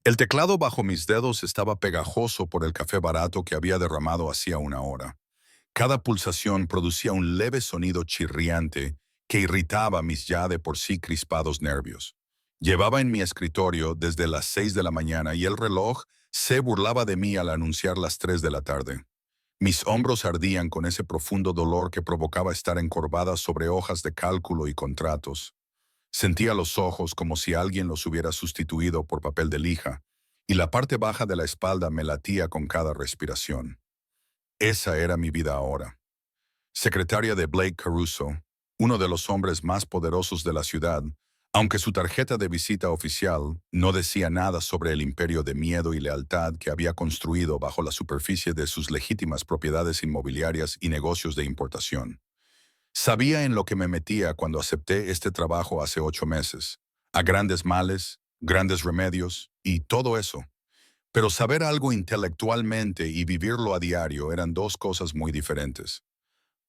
El teclado bajo mis dedos estaba pegajoso por el café barato que había derramado hacía una hora. Cada pulsación producía un leve sonido chirriante que irritaba mis ya de por sí crispados nervios. Llevaba en mi escritorio desde las 6 de la mañana y el reloj se burlaba de mí al anunciar las 3 de la tarde. Mis hombros ardían con ese profundo dolor que provocaba estar encorvada sobre hojas de cálculo y contratos. Sentía los ojos como si alguien los hubiera sustituido por papel de lija, y la parte baja de la espalda me latía con cada respiración. Esa era mi vida ahora. Secretaria de Blake Caruso, uno de los hombres más poderosos de la ciudad, aunque su tarjeta de visita oficial no decía nada sobre el imperio de miedo y lealtad que había construido bajo la superficie de sus legítimas propiedades inmobiliarias y negocios de importación. Sabía en lo que me metía cuando acepté este trabajo hace 8 meses, a grandes males, grandes remedios y todo eso. Pero saber algo intelectualmente y vivirlo a diario eran dos cosas muy diferentes.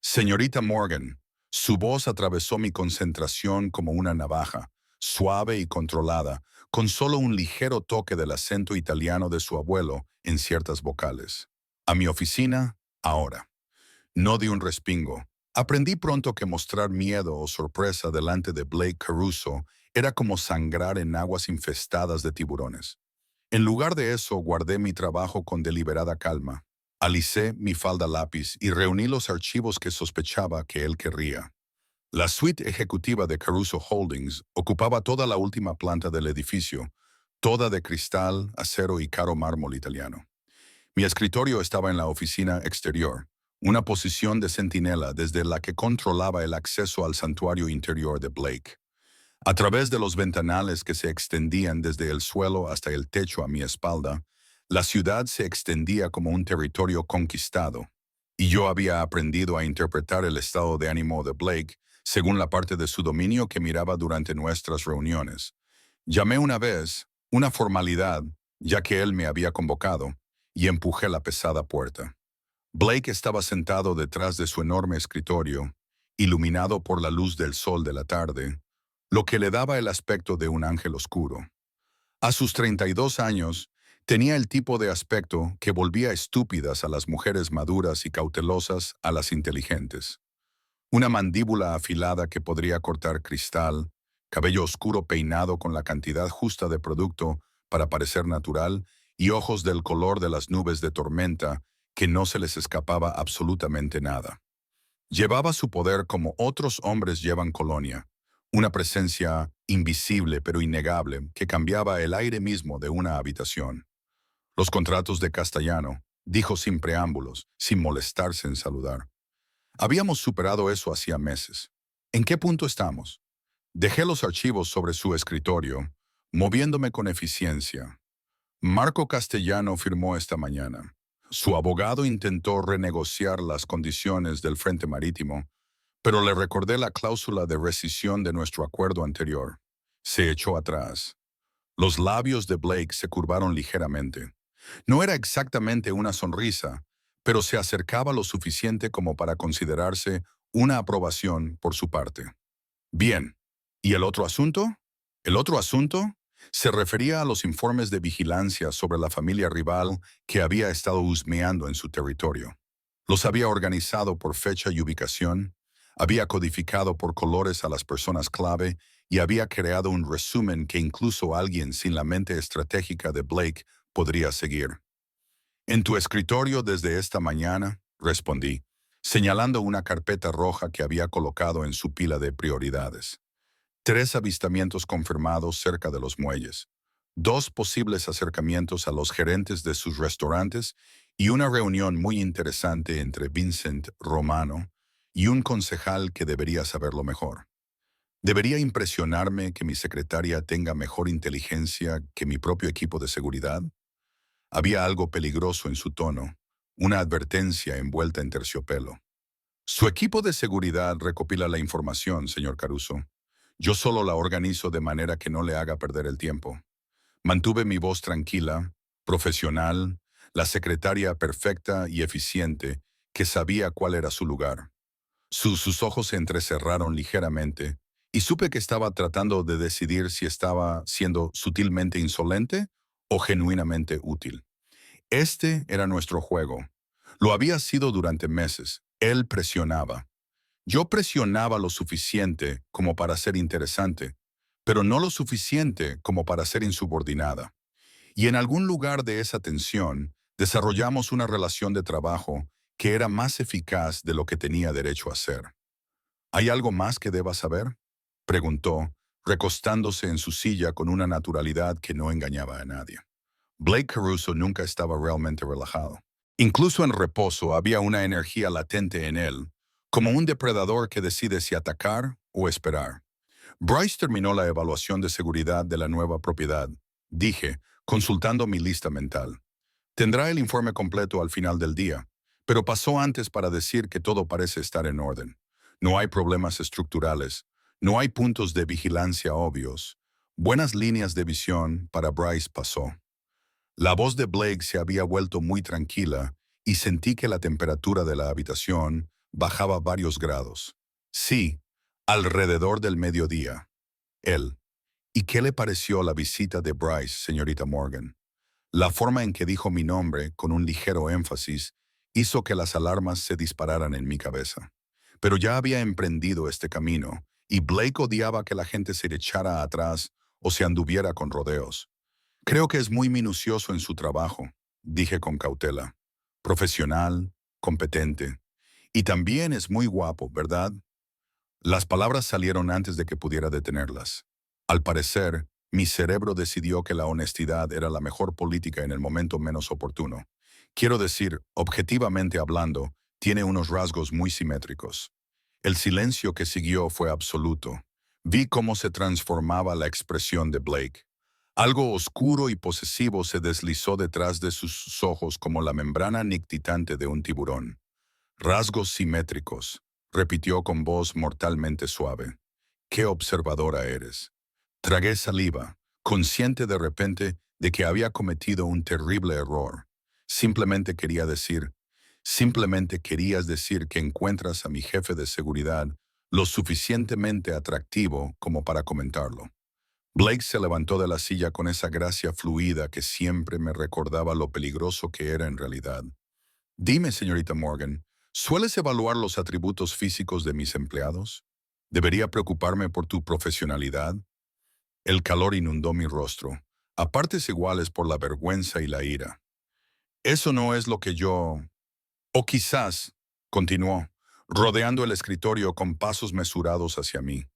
Señorita Morgan, su voz atravesó mi concentración como una navaja, suave y controlada, con solo un ligero toque del acento italiano de su abuelo en ciertas vocales. A mi oficina, ahora. No di un respingo. Aprendí pronto que mostrar miedo o sorpresa delante de Blake Caruso era como sangrar en aguas infestadas de tiburones. En lugar de eso, guardé mi trabajo con deliberada calma. Alicé mi falda lápiz y reuní los archivos que sospechaba que él querría. La suite ejecutiva de Caruso Holdings ocupaba toda la última planta del edificio, toda de cristal, acero y caro mármol italiano. Mi escritorio estaba en la oficina exterior, una posición de centinela desde la que controlaba el acceso al santuario interior de Blake. A través de los ventanales que se extendían desde el suelo hasta el techo a mi espalda, la ciudad se extendía como un territorio conquistado, y yo había aprendido a interpretar el estado de ánimo de Blake según la parte de su dominio que miraba durante nuestras reuniones. Llamé una vez, una formalidad, ya que él me había convocado, y empujé la pesada puerta. Blake estaba sentado detrás de su enorme escritorio, iluminado por la luz del sol de la tarde, lo que le daba el aspecto de un ángel oscuro. A sus 32 años, tenía el tipo de aspecto que volvía estúpidas a las mujeres maduras y cautelosas a las inteligentes. Una mandíbula afilada que podría cortar cristal, cabello oscuro peinado con la cantidad justa de producto para parecer natural y ojos del color de las nubes de tormenta que no se les escapaba absolutamente nada. Llevaba su poder como otros hombres llevan colonia, una presencia invisible pero innegable que cambiaba el aire mismo de una habitación. Los contratos de Castellano, dijo sin preámbulos, sin molestarse en saludar. Habíamos superado eso hacía meses. ¿En qué punto estamos? Dejé los archivos sobre su escritorio, moviéndome con eficiencia. Marco Castellano firmó esta mañana. Su abogado intentó renegociar las condiciones del Frente Marítimo, pero le recordé la cláusula de rescisión de nuestro acuerdo anterior. Se echó atrás. Los labios de Blake se curvaron ligeramente. No era exactamente una sonrisa, pero se acercaba lo suficiente como para considerarse una aprobación por su parte. Bien. ¿Y el otro asunto? El otro asunto se refería a los informes de vigilancia sobre la familia rival que había estado husmeando en su territorio. Los había organizado por fecha y ubicación, había codificado por colores a las personas clave y había creado un resumen que incluso alguien sin la mente estratégica de Blake podría seguir. En tu escritorio desde esta mañana, respondí, señalando una carpeta roja que había colocado en su pila de prioridades. 3 avistamientos confirmados cerca de los muelles, 2 posibles acercamientos a los gerentes de sus restaurantes y una reunión muy interesante entre Vincent Romano y un concejal que debería saberlo mejor. ¿Debería impresionarme que mi secretaria tenga mejor inteligencia que mi propio equipo de seguridad? Había algo peligroso en su tono, una advertencia envuelta en terciopelo. Su equipo de seguridad recopila la información, señor Caruso. Yo solo la organizo de manera que no le haga perder el tiempo. Mantuve mi voz tranquila, profesional, la secretaria perfecta y eficiente que sabía cuál era su lugar. Sus ojos se entrecerraron ligeramente y supe que estaba tratando de decidir si estaba siendo sutilmente insolente o genuinamente útil. Este era nuestro juego. Lo había sido durante meses. Él presionaba. Yo presionaba lo suficiente como para ser interesante, pero no lo suficiente como para ser insubordinada. Y en algún lugar de esa tensión, desarrollamos una relación de trabajo que era más eficaz de lo que tenía derecho a ser. ¿Hay algo más que deba saber?, preguntó, recostándose en su silla con una naturalidad que no engañaba a nadie. Blake Caruso nunca estaba realmente relajado. Incluso en reposo había una energía latente en él, como un depredador que decide si atacar o esperar. Bryce terminó la evaluación de seguridad de la nueva propiedad, dije, consultando mi lista mental. Tendrá el informe completo al final del día, pero pasó antes para decir que todo parece estar en orden. No hay problemas estructurales, no hay puntos de vigilancia obvios. Buenas líneas de visión para Bryce pasó. La voz de Blake se había vuelto muy tranquila y sentí que la temperatura de la habitación bajaba varios grados. Sí, alrededor del mediodía. Él. ¿Y qué le pareció la visita de Bryce, señorita Morgan? La forma en que dijo mi nombre, con un ligero énfasis, hizo que las alarmas se dispararan en mi cabeza. Pero ya había emprendido este camino, y Blake odiaba que la gente se le echara atrás o se anduviera con rodeos. Creo que es muy minucioso en su trabajo, dije con cautela. Profesional, competente. Y también es muy guapo, ¿verdad? Las palabras salieron antes de que pudiera detenerlas. Al parecer, mi cerebro decidió que la honestidad era la mejor política en el momento menos oportuno. Quiero decir, objetivamente hablando, tiene unos rasgos muy simétricos. El silencio que siguió fue absoluto. Vi cómo se transformaba la expresión de Blake. Algo oscuro y posesivo se deslizó detrás de sus ojos como la membrana nictitante de un tiburón. Rasgos simétricos, repitió con voz mortalmente suave. ¡Qué observadora eres! Tragué saliva, consciente de repente de que había cometido un terrible error. Simplemente quería decir, simplemente querías decir que encuentras a mi jefe de seguridad lo suficientemente atractivo como para comentarlo. Blake se levantó de la silla con esa gracia fluida que siempre me recordaba lo peligroso que era en realidad. Dime, señorita Morgan, ¿sueles evaluar los atributos físicos de mis empleados? ¿Debería preocuparme por tu profesionalidad? El calor inundó mi rostro, a partes iguales por la vergüenza y la ira. Eso no es lo que yo... O quizás, continuó, rodeando el escritorio con pasos mesurados hacia mí.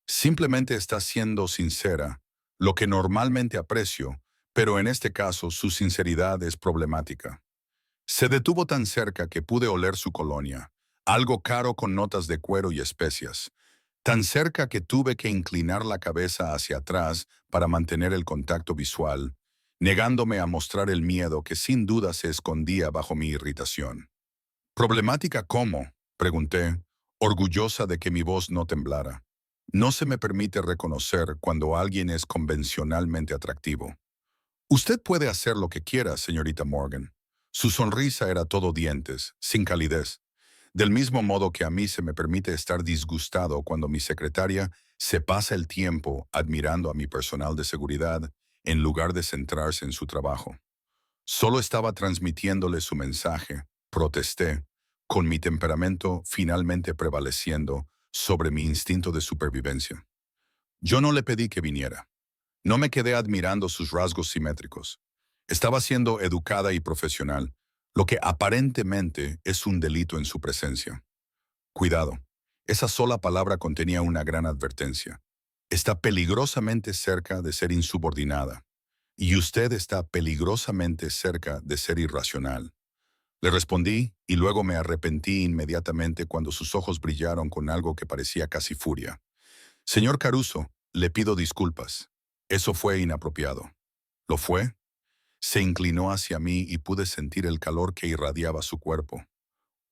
Simplemente está siendo sincera, lo que normalmente aprecio, pero en este caso su sinceridad es problemática. Se detuvo tan cerca que pude oler su colonia, algo caro con notas de cuero y especias, tan cerca que tuve que inclinar la cabeza hacia atrás para mantener el contacto visual, negándome a mostrar el miedo que sin duda se escondía bajo mi irritación. ¿Problemática cómo?, pregunté, orgullosa de que mi voz no temblara. No se me permite reconocer cuando alguien es convencionalmente atractivo. Usted puede hacer lo que quiera, señorita Morgan. Su sonrisa era todo dientes, sin calidez. Del mismo modo que a mí se me permite estar disgustado cuando mi secretaria se pasa el tiempo admirando a mi personal de seguridad en lugar de centrarse en su trabajo. Solo estaba transmitiéndole su mensaje, protesté, con mi temperamento finalmente prevaleciendo sobre mi instinto de supervivencia. Yo no le pedí que viniera. No me quedé admirando sus rasgos simétricos. Estaba siendo educada y profesional, lo que aparentemente es un delito en su presencia. Cuidado, esa sola palabra contenía una gran advertencia. Está peligrosamente cerca de ser insubordinada, y usted está peligrosamente cerca de ser irracional. Le respondí y luego me arrepentí inmediatamente cuando sus ojos brillaron con algo que parecía casi furia. Señor Caruso, le pido disculpas. Eso fue inapropiado. ¿Lo fue? Se inclinó hacia mí y pude sentir el calor que irradiaba su cuerpo.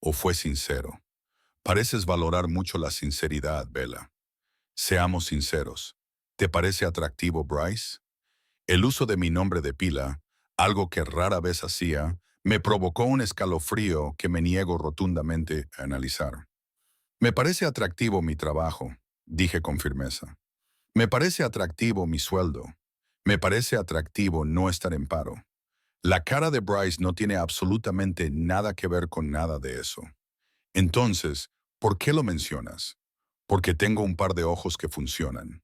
¿O fue sincero? Pareces valorar mucho la sinceridad, Bella. Seamos sinceros. ¿Te parece atractivo, Bryce? El uso de mi nombre de pila, algo que rara vez hacía, me provocó un escalofrío que me niego rotundamente a analizar. Me parece atractivo mi trabajo, dije con firmeza. Me parece atractivo mi sueldo. Me parece atractivo no estar en paro. La cara de Bryce no tiene absolutamente nada que ver con nada de eso. Entonces, ¿por qué lo mencionas? Porque tengo un par de ojos que funcionan.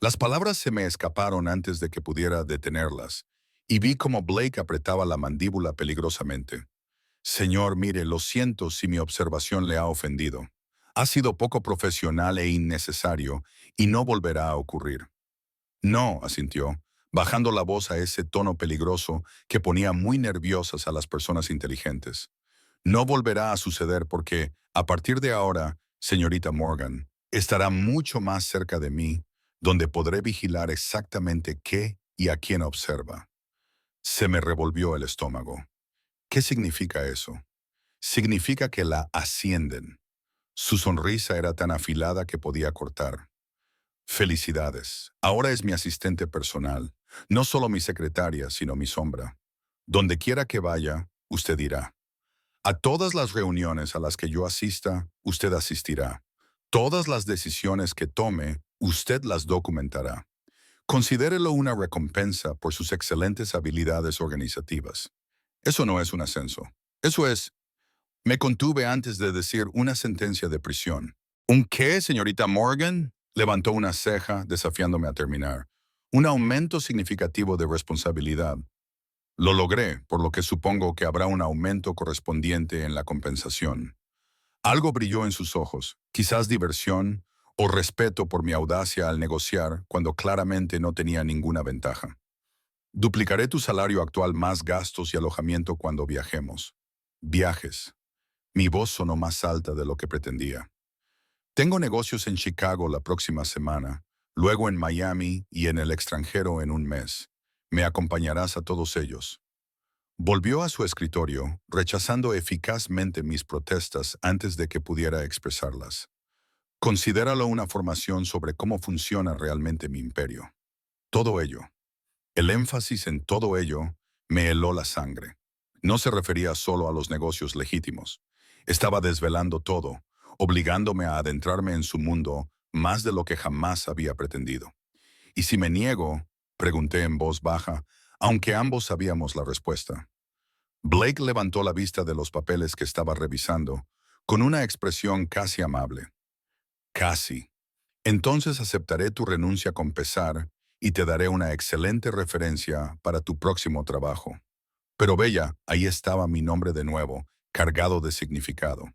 Las palabras se me escaparon antes de que pudiera detenerlas, y vi como Blake apretaba la mandíbula peligrosamente. Señor, mire, lo siento si mi observación le ha ofendido. Ha sido poco profesional e innecesario, y no volverá a ocurrir. No, asintió, bajando la voz a ese tono peligroso que ponía muy nerviosas a las personas inteligentes. No volverá a suceder porque, a partir de ahora, señorita Morgan, estará mucho más cerca de mí, donde podré vigilar exactamente qué y a quién observa. Se me revolvió el estómago. ¿Qué significa eso? Significa que la ascienden. Su sonrisa era tan afilada que podía cortar. Felicidades. Ahora es mi asistente personal. No solo mi secretaria, sino mi sombra. Donde quiera que vaya, usted irá. A todas las reuniones a las que yo asista, usted asistirá. Todas las decisiones que tome, usted las documentará. Considérelo una recompensa por sus excelentes habilidades organizativas. Eso no es un ascenso. Eso es, me contuve antes de decir una sentencia de prisión. ¿Un qué, señorita Morgan? Levantó una ceja, desafiándome a terminar. Un aumento significativo de responsabilidad. Lo logré, por lo que supongo que habrá un aumento correspondiente en la compensación. Algo brilló en sus ojos, quizás diversión o respeto por mi audacia al negociar cuando claramente no tenía ninguna ventaja. Duplicaré tu salario actual más gastos y alojamiento cuando viajemos. Viajes. Mi voz sonó más alta de lo que pretendía. Tengo negocios en Chicago la próxima semana, luego en Miami y en el extranjero en un mes. Me acompañarás a todos ellos. Volvió a su escritorio, rechazando eficazmente mis protestas antes de que pudiera expresarlas. Considéralo una formación sobre cómo funciona realmente mi imperio. Todo ello, el énfasis en todo ello, me heló la sangre. No se refería solo a los negocios legítimos. Estaba desvelando todo, obligándome a adentrarme en su mundo más de lo que jamás había pretendido. ¿Y si me niego? Pregunté en voz baja, aunque ambos sabíamos la respuesta. Blake levantó la vista de los papeles que estaba revisando, con una expresión casi amable. Casi. Entonces aceptaré tu renuncia con pesar y te daré una excelente referencia para tu próximo trabajo. Pero Bella, ahí estaba mi nombre de nuevo, cargado de significado.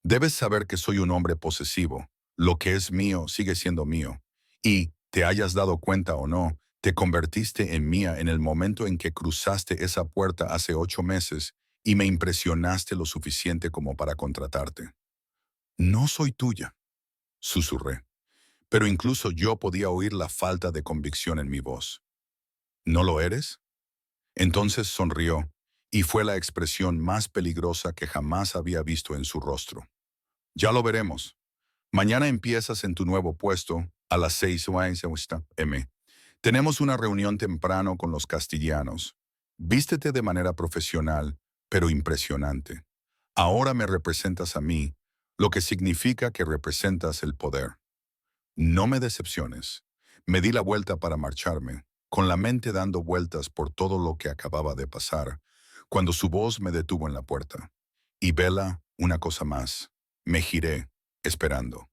Debes saber que soy un hombre posesivo. Lo que es mío sigue siendo mío. Y, te hayas dado cuenta o no, te convertiste en mía en el momento en que cruzaste esa puerta hace 8 meses y me impresionaste lo suficiente como para contratarte. No soy tuya, susurré, pero incluso yo podía oír la falta de convicción en mi voz. ¿No lo eres? Entonces sonrió, y fue la expresión más peligrosa que jamás había visto en su rostro. Ya lo veremos. Mañana empiezas en tu nuevo puesto a las 6 m. Tenemos una reunión temprano con los castellanos. Vístete de manera profesional, pero impresionante. Ahora me representas a mí, lo que significa que representas el poder. No me decepciones. Me di la vuelta para marcharme, con la mente dando vueltas por todo lo que acababa de pasar, cuando su voz me detuvo en la puerta. Y Bella, una cosa más. Me giré, esperando.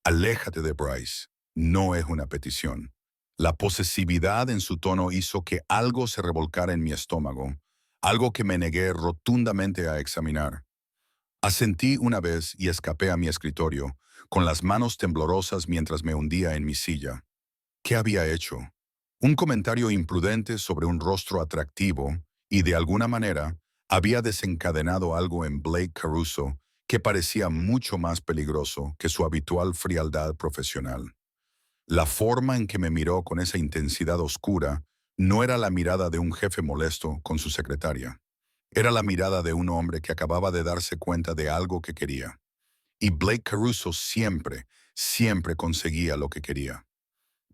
Aléjate de Bryce. No es una petición. La posesividad en su tono hizo que algo se revolcara en mi estómago, algo que me negué rotundamente a examinar. Asentí una vez y escapé a mi escritorio, con las manos temblorosas mientras me hundía en mi silla. ¿Qué había hecho? Un comentario imprudente sobre un rostro atractivo y, de alguna manera, había desencadenado algo en Blake Caruso que parecía mucho más peligroso que su habitual frialdad profesional. La forma en que me miró con esa intensidad oscura no era la mirada de un jefe molesto con su secretaria. Era la mirada de un hombre que acababa de darse cuenta de algo que quería. Y Blake Caruso siempre conseguía lo que quería.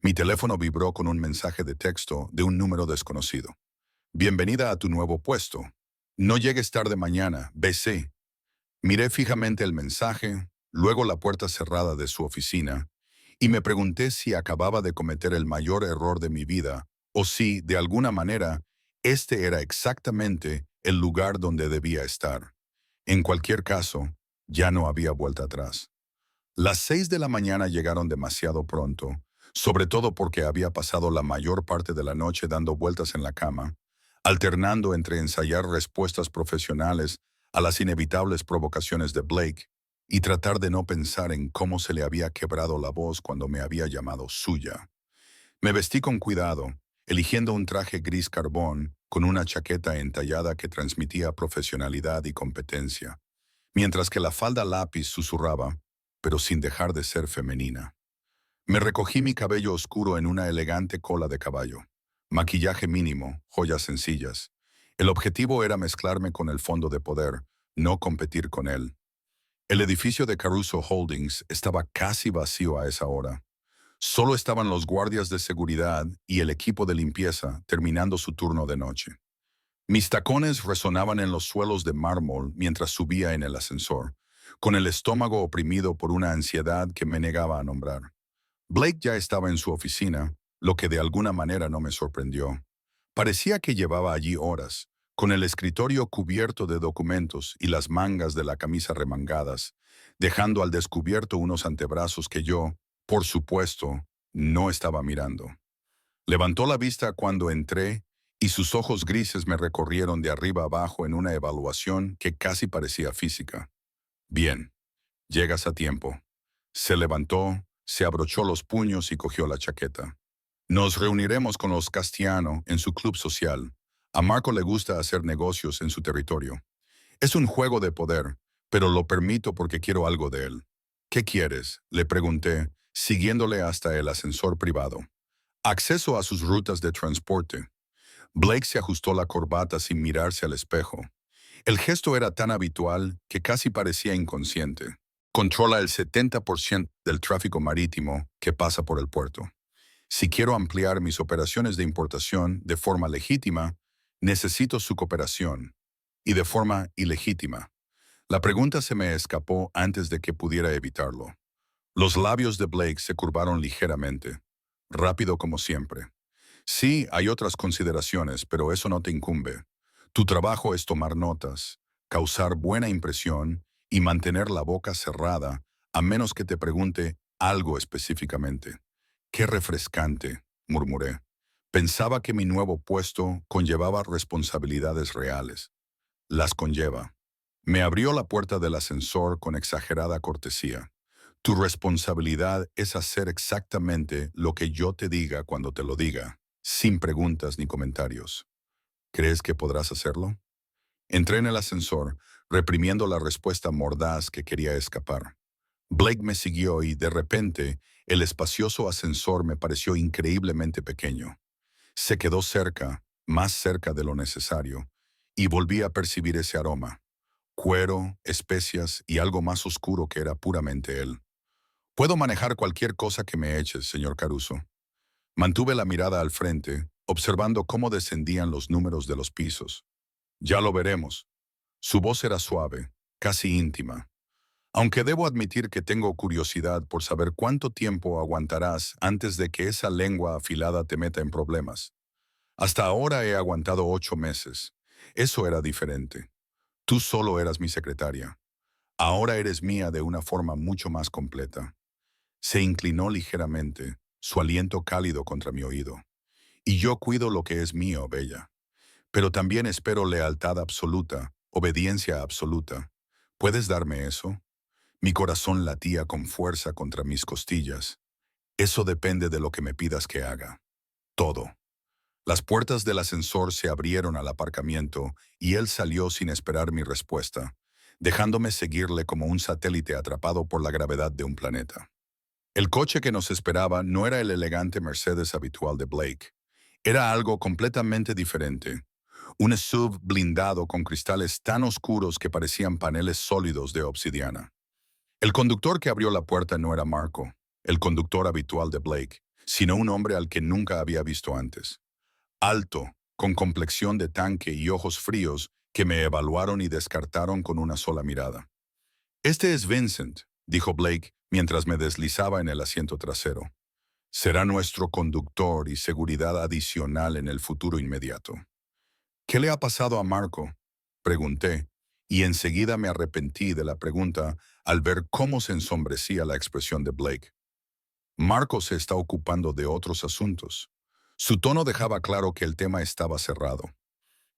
Mi teléfono vibró con un mensaje de texto de un número desconocido. Bienvenida a tu nuevo puesto. No llegues tarde mañana, BC. Miré fijamente el mensaje, luego la puerta cerrada de su oficina, y me pregunté si acababa de cometer el mayor error de mi vida o si, de alguna manera, este era exactamente el lugar donde debía estar. En cualquier caso, ya no había vuelta atrás. Las 6 de la mañana llegaron demasiado pronto, sobre todo porque había pasado la mayor parte de la noche dando vueltas en la cama, alternando entre ensayar respuestas profesionales a las inevitables provocaciones de Blake y tratar de no pensar en cómo se le había quebrado la voz cuando me había llamado suya. Me vestí con cuidado, eligiendo un traje gris carbón con una chaqueta entallada que transmitía profesionalidad y competencia, mientras que la falda lápiz susurraba, pero sin dejar de ser femenina. Me recogí mi cabello oscuro en una elegante cola de caballo. Maquillaje mínimo, joyas sencillas. El objetivo era mezclarme con el fondo de poder, no competir con él. El edificio de Caruso Holdings estaba casi vacío a esa hora. Solo estaban los guardias de seguridad y el equipo de limpieza terminando su turno de noche. Mis tacones resonaban en los suelos de mármol mientras subía en el ascensor, con el estómago oprimido por una ansiedad que me negaba a nombrar. Blake ya estaba en su oficina, lo que de alguna manera no me sorprendió. Parecía que llevaba allí horas, con el escritorio cubierto de documentos y las mangas de la camisa remangadas, dejando al descubierto unos antebrazos que yo, por supuesto, no estaba mirando. Levantó la vista cuando entré y sus ojos grises me recorrieron de arriba abajo en una evaluación que casi parecía física. Bien, llegas a tiempo. Se levantó, se abrochó los puños y cogió la chaqueta. Nos reuniremos con los Castiano en su club social. A Marco le gusta hacer negocios en su territorio. Es un juego de poder, pero lo permito porque quiero algo de él. ¿Qué quieres?, le pregunté, siguiéndole hasta el ascensor privado. Acceso a sus rutas de transporte. Blake se ajustó la corbata sin mirarse al espejo. El gesto era tan habitual que casi parecía inconsciente. Controla el 70% del tráfico marítimo que pasa por el puerto. Si quiero ampliar mis operaciones de importación de forma legítima, necesito su cooperación. Y de forma ilegítima. La pregunta se me escapó antes de que pudiera evitarlo. Los labios de Blake se curvaron ligeramente, rápido como siempre. Sí, hay otras consideraciones, pero eso no te incumbe. Tu trabajo es tomar notas, causar buena impresión y mantener la boca cerrada, a menos que te pregunte algo específicamente. Qué refrescante, murmuré. Pensaba que mi nuevo puesto conllevaba responsabilidades reales. Las conlleva. Me abrió la puerta del ascensor con exagerada cortesía. Tu responsabilidad es hacer exactamente lo que yo te diga cuando te lo diga, sin preguntas ni comentarios. ¿Crees que podrás hacerlo? Entré en el ascensor, reprimiendo la respuesta mordaz que quería escapar. Blake me siguió y, de repente, el espacioso ascensor me pareció increíblemente pequeño. Se quedó cerca, más cerca de lo necesario, y volví a percibir ese aroma. Cuero, especias y algo más oscuro que era puramente él. Puedo manejar cualquier cosa que me eches, señor Caruso. Mantuve la mirada al frente, observando cómo descendían los números de los pisos. Ya lo veremos. Su voz era suave, casi íntima. Aunque debo admitir que tengo curiosidad por saber cuánto tiempo aguantarás antes de que esa lengua afilada te meta en problemas. Hasta ahora he aguantado 8 meses. Eso era diferente. Tú solo eras mi secretaria. Ahora eres mía de una forma mucho más completa. Se inclinó ligeramente, su aliento cálido contra mi oído. Y yo cuido lo que es mío, Bella. Pero también espero lealtad absoluta, obediencia absoluta. ¿Puedes darme eso? Mi corazón latía con fuerza contra mis costillas. Eso depende de lo que me pidas que haga. Todo. Las puertas del ascensor se abrieron al aparcamiento y él salió sin esperar mi respuesta, dejándome seguirle como un satélite atrapado por la gravedad de un planeta. El coche que nos esperaba no era el elegante Mercedes habitual de Blake. Era algo completamente diferente. Un SUV blindado con cristales tan oscuros que parecían paneles sólidos de obsidiana. El conductor que abrió la puerta no era Marco, el conductor habitual de Blake, sino un hombre al que nunca había visto antes. Alto, con complexión de tanque y ojos fríos que me evaluaron y descartaron con una sola mirada. Este es Vincent, dijo Blake mientras me deslizaba en el asiento trasero. Será nuestro conductor y seguridad adicional en el futuro inmediato. ¿Qué le ha pasado a Marco? Pregunté, y enseguida me arrepentí de la pregunta al ver cómo se ensombrecía la expresión de Blake. Marco se está ocupando de otros asuntos. Su tono dejaba claro que el tema estaba cerrado.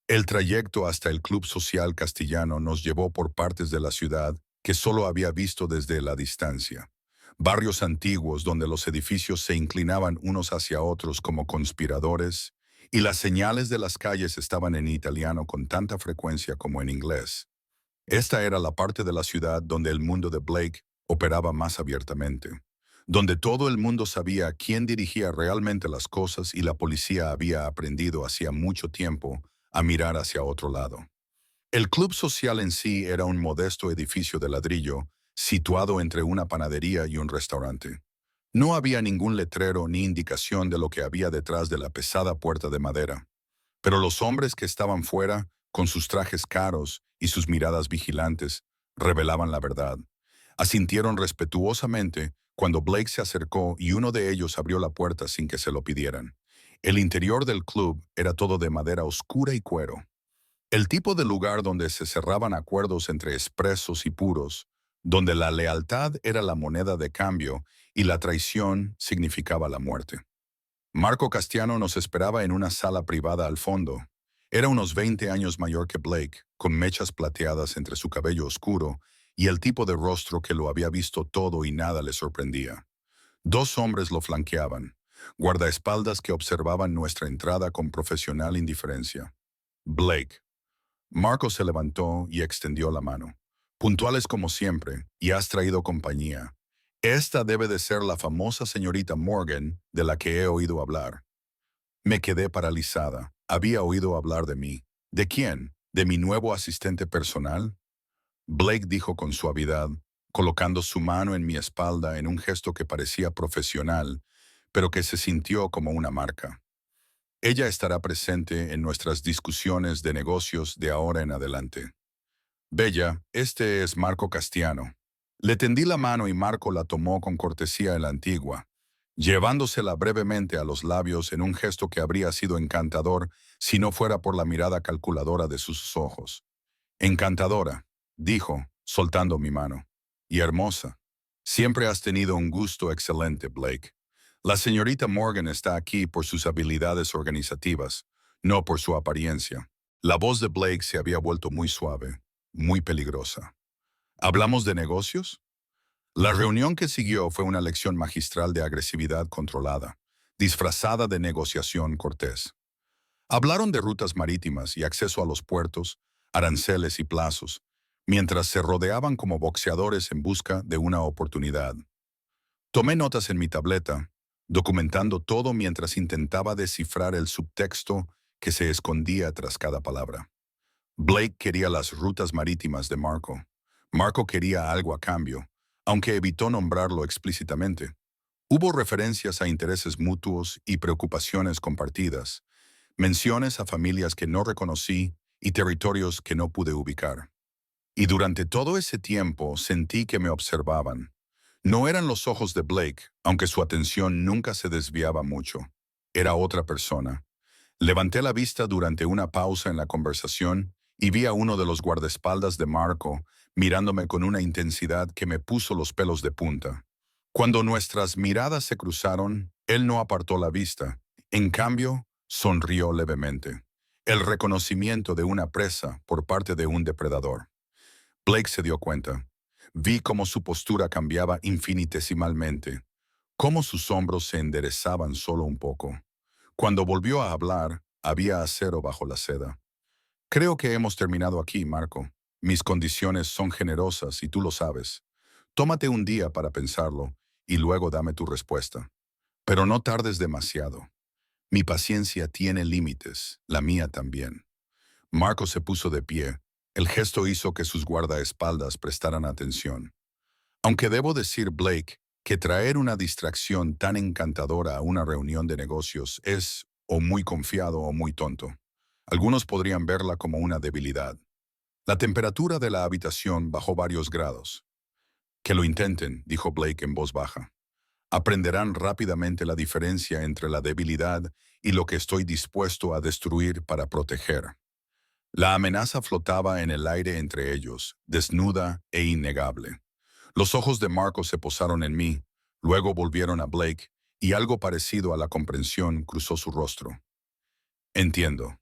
El trayecto hasta el Club Social Castellano nos llevó por partes de la ciudad que solo había visto desde la distancia. Barrios antiguos donde los edificios se inclinaban unos hacia otros como conspiradores, y las señales de las calles estaban en italiano con tanta frecuencia como en inglés. Esta era la parte de la ciudad donde el mundo de Blake operaba más abiertamente, donde todo el mundo sabía quién dirigía realmente las cosas y la policía había aprendido hacía mucho tiempo a mirar hacia otro lado. El club social en sí era un modesto edificio de ladrillo situado entre una panadería y un restaurante. No había ningún letrero ni indicación de lo que había detrás de la pesada puerta de madera, pero los hombres que estaban fuera, con sus trajes caros y sus miradas vigilantes, revelaban la verdad. Asintieron respetuosamente cuando Blake se acercó y uno de ellos abrió la puerta sin que se lo pidieran. El interior del club era todo de madera oscura y cuero. El tipo de lugar donde se cerraban acuerdos entre expresos y puros, donde la lealtad era la moneda de cambio y la traición significaba la muerte. Marco Castiano nos esperaba en una sala privada al fondo. Era unos 20 años mayor que Blake, con mechas plateadas entre su cabello oscuro y el tipo de rostro que lo había visto todo y nada le sorprendía. Dos hombres lo flanqueaban, guardaespaldas que observaban nuestra entrada con profesional indiferencia. Blake. Marco se levantó y extendió la mano. Puntuales como siempre, y has traído compañía. Esta debe de ser la famosa señorita Morgan de la que he oído hablar. Me quedé paralizada. Había oído hablar de mí. ¿De quién? ¿De mi nuevo asistente personal? Blake dijo con suavidad, colocando su mano en mi espalda en un gesto que parecía profesional, pero que se sintió como una marca. Ella estará presente en nuestras discusiones de negocios de ahora en adelante. Bella, este es Marco Castiano. Le tendí la mano y Marco la tomó con cortesía en la antigua, llevándosela brevemente a los labios en un gesto que habría sido encantador si no fuera por la mirada calculadora de sus ojos. Encantadora, dijo, soltando mi mano. Y hermosa. Siempre has tenido un gusto excelente, Blake. La señorita Morgan está aquí por sus habilidades organizativas, no por su apariencia. La voz de Blake se había vuelto muy suave, muy peligrosa. ¿Hablamos de negocios? La reunión que siguió fue una lección magistral de agresividad controlada, disfrazada de negociación cortés. Hablaron de rutas marítimas y acceso a los puertos, aranceles y plazos, mientras se rodeaban como boxeadores en busca de una oportunidad. Tomé notas en mi tableta, documentando todo mientras intentaba descifrar el subtexto que se escondía tras cada palabra. Blake quería las rutas marítimas de Marco. Marco quería algo a cambio, aunque evitó nombrarlo explícitamente. Hubo referencias a intereses mutuos y preocupaciones compartidas, menciones a familias que no reconocí y territorios que no pude ubicar. Y durante todo ese tiempo sentí que me observaban. No eran los ojos de Blake, aunque su atención nunca se desviaba mucho. Era otra persona. Levanté la vista durante una pausa en la conversación y vi a uno de los guardaespaldas de Marco mirándome con una intensidad que me puso los pelos de punta. Cuando nuestras miradas se cruzaron, él no apartó la vista. En cambio, sonrió levemente. El reconocimiento de una presa por parte de un depredador. Blake se dio cuenta. Vi cómo su postura cambiaba infinitesimalmente, cómo sus hombros se enderezaban solo un poco. Cuando volvió a hablar, había acero bajo la seda. Creo que hemos terminado aquí, Marco. Mis condiciones son generosas y tú lo sabes. Tómate un día para pensarlo y luego dame tu respuesta. Pero no tardes demasiado. Mi paciencia tiene límites, la mía también. Marco se puso de pie. El gesto hizo que sus guardaespaldas prestaran atención. Aunque debo decir, Blake, que traer una distracción tan encantadora a una reunión de negocios es o muy confiado o muy tonto. Algunos podrían verla como una debilidad. La temperatura de la habitación bajó varios grados. Que lo intenten, dijo Blake en voz baja. Aprenderán rápidamente la diferencia entre la debilidad y lo que estoy dispuesto a destruir para proteger. La amenaza flotaba en el aire entre ellos, desnuda e innegable. Los ojos de Marco se posaron en mí, luego volvieron a Blake, y algo parecido a la comprensión cruzó su rostro. Entiendo.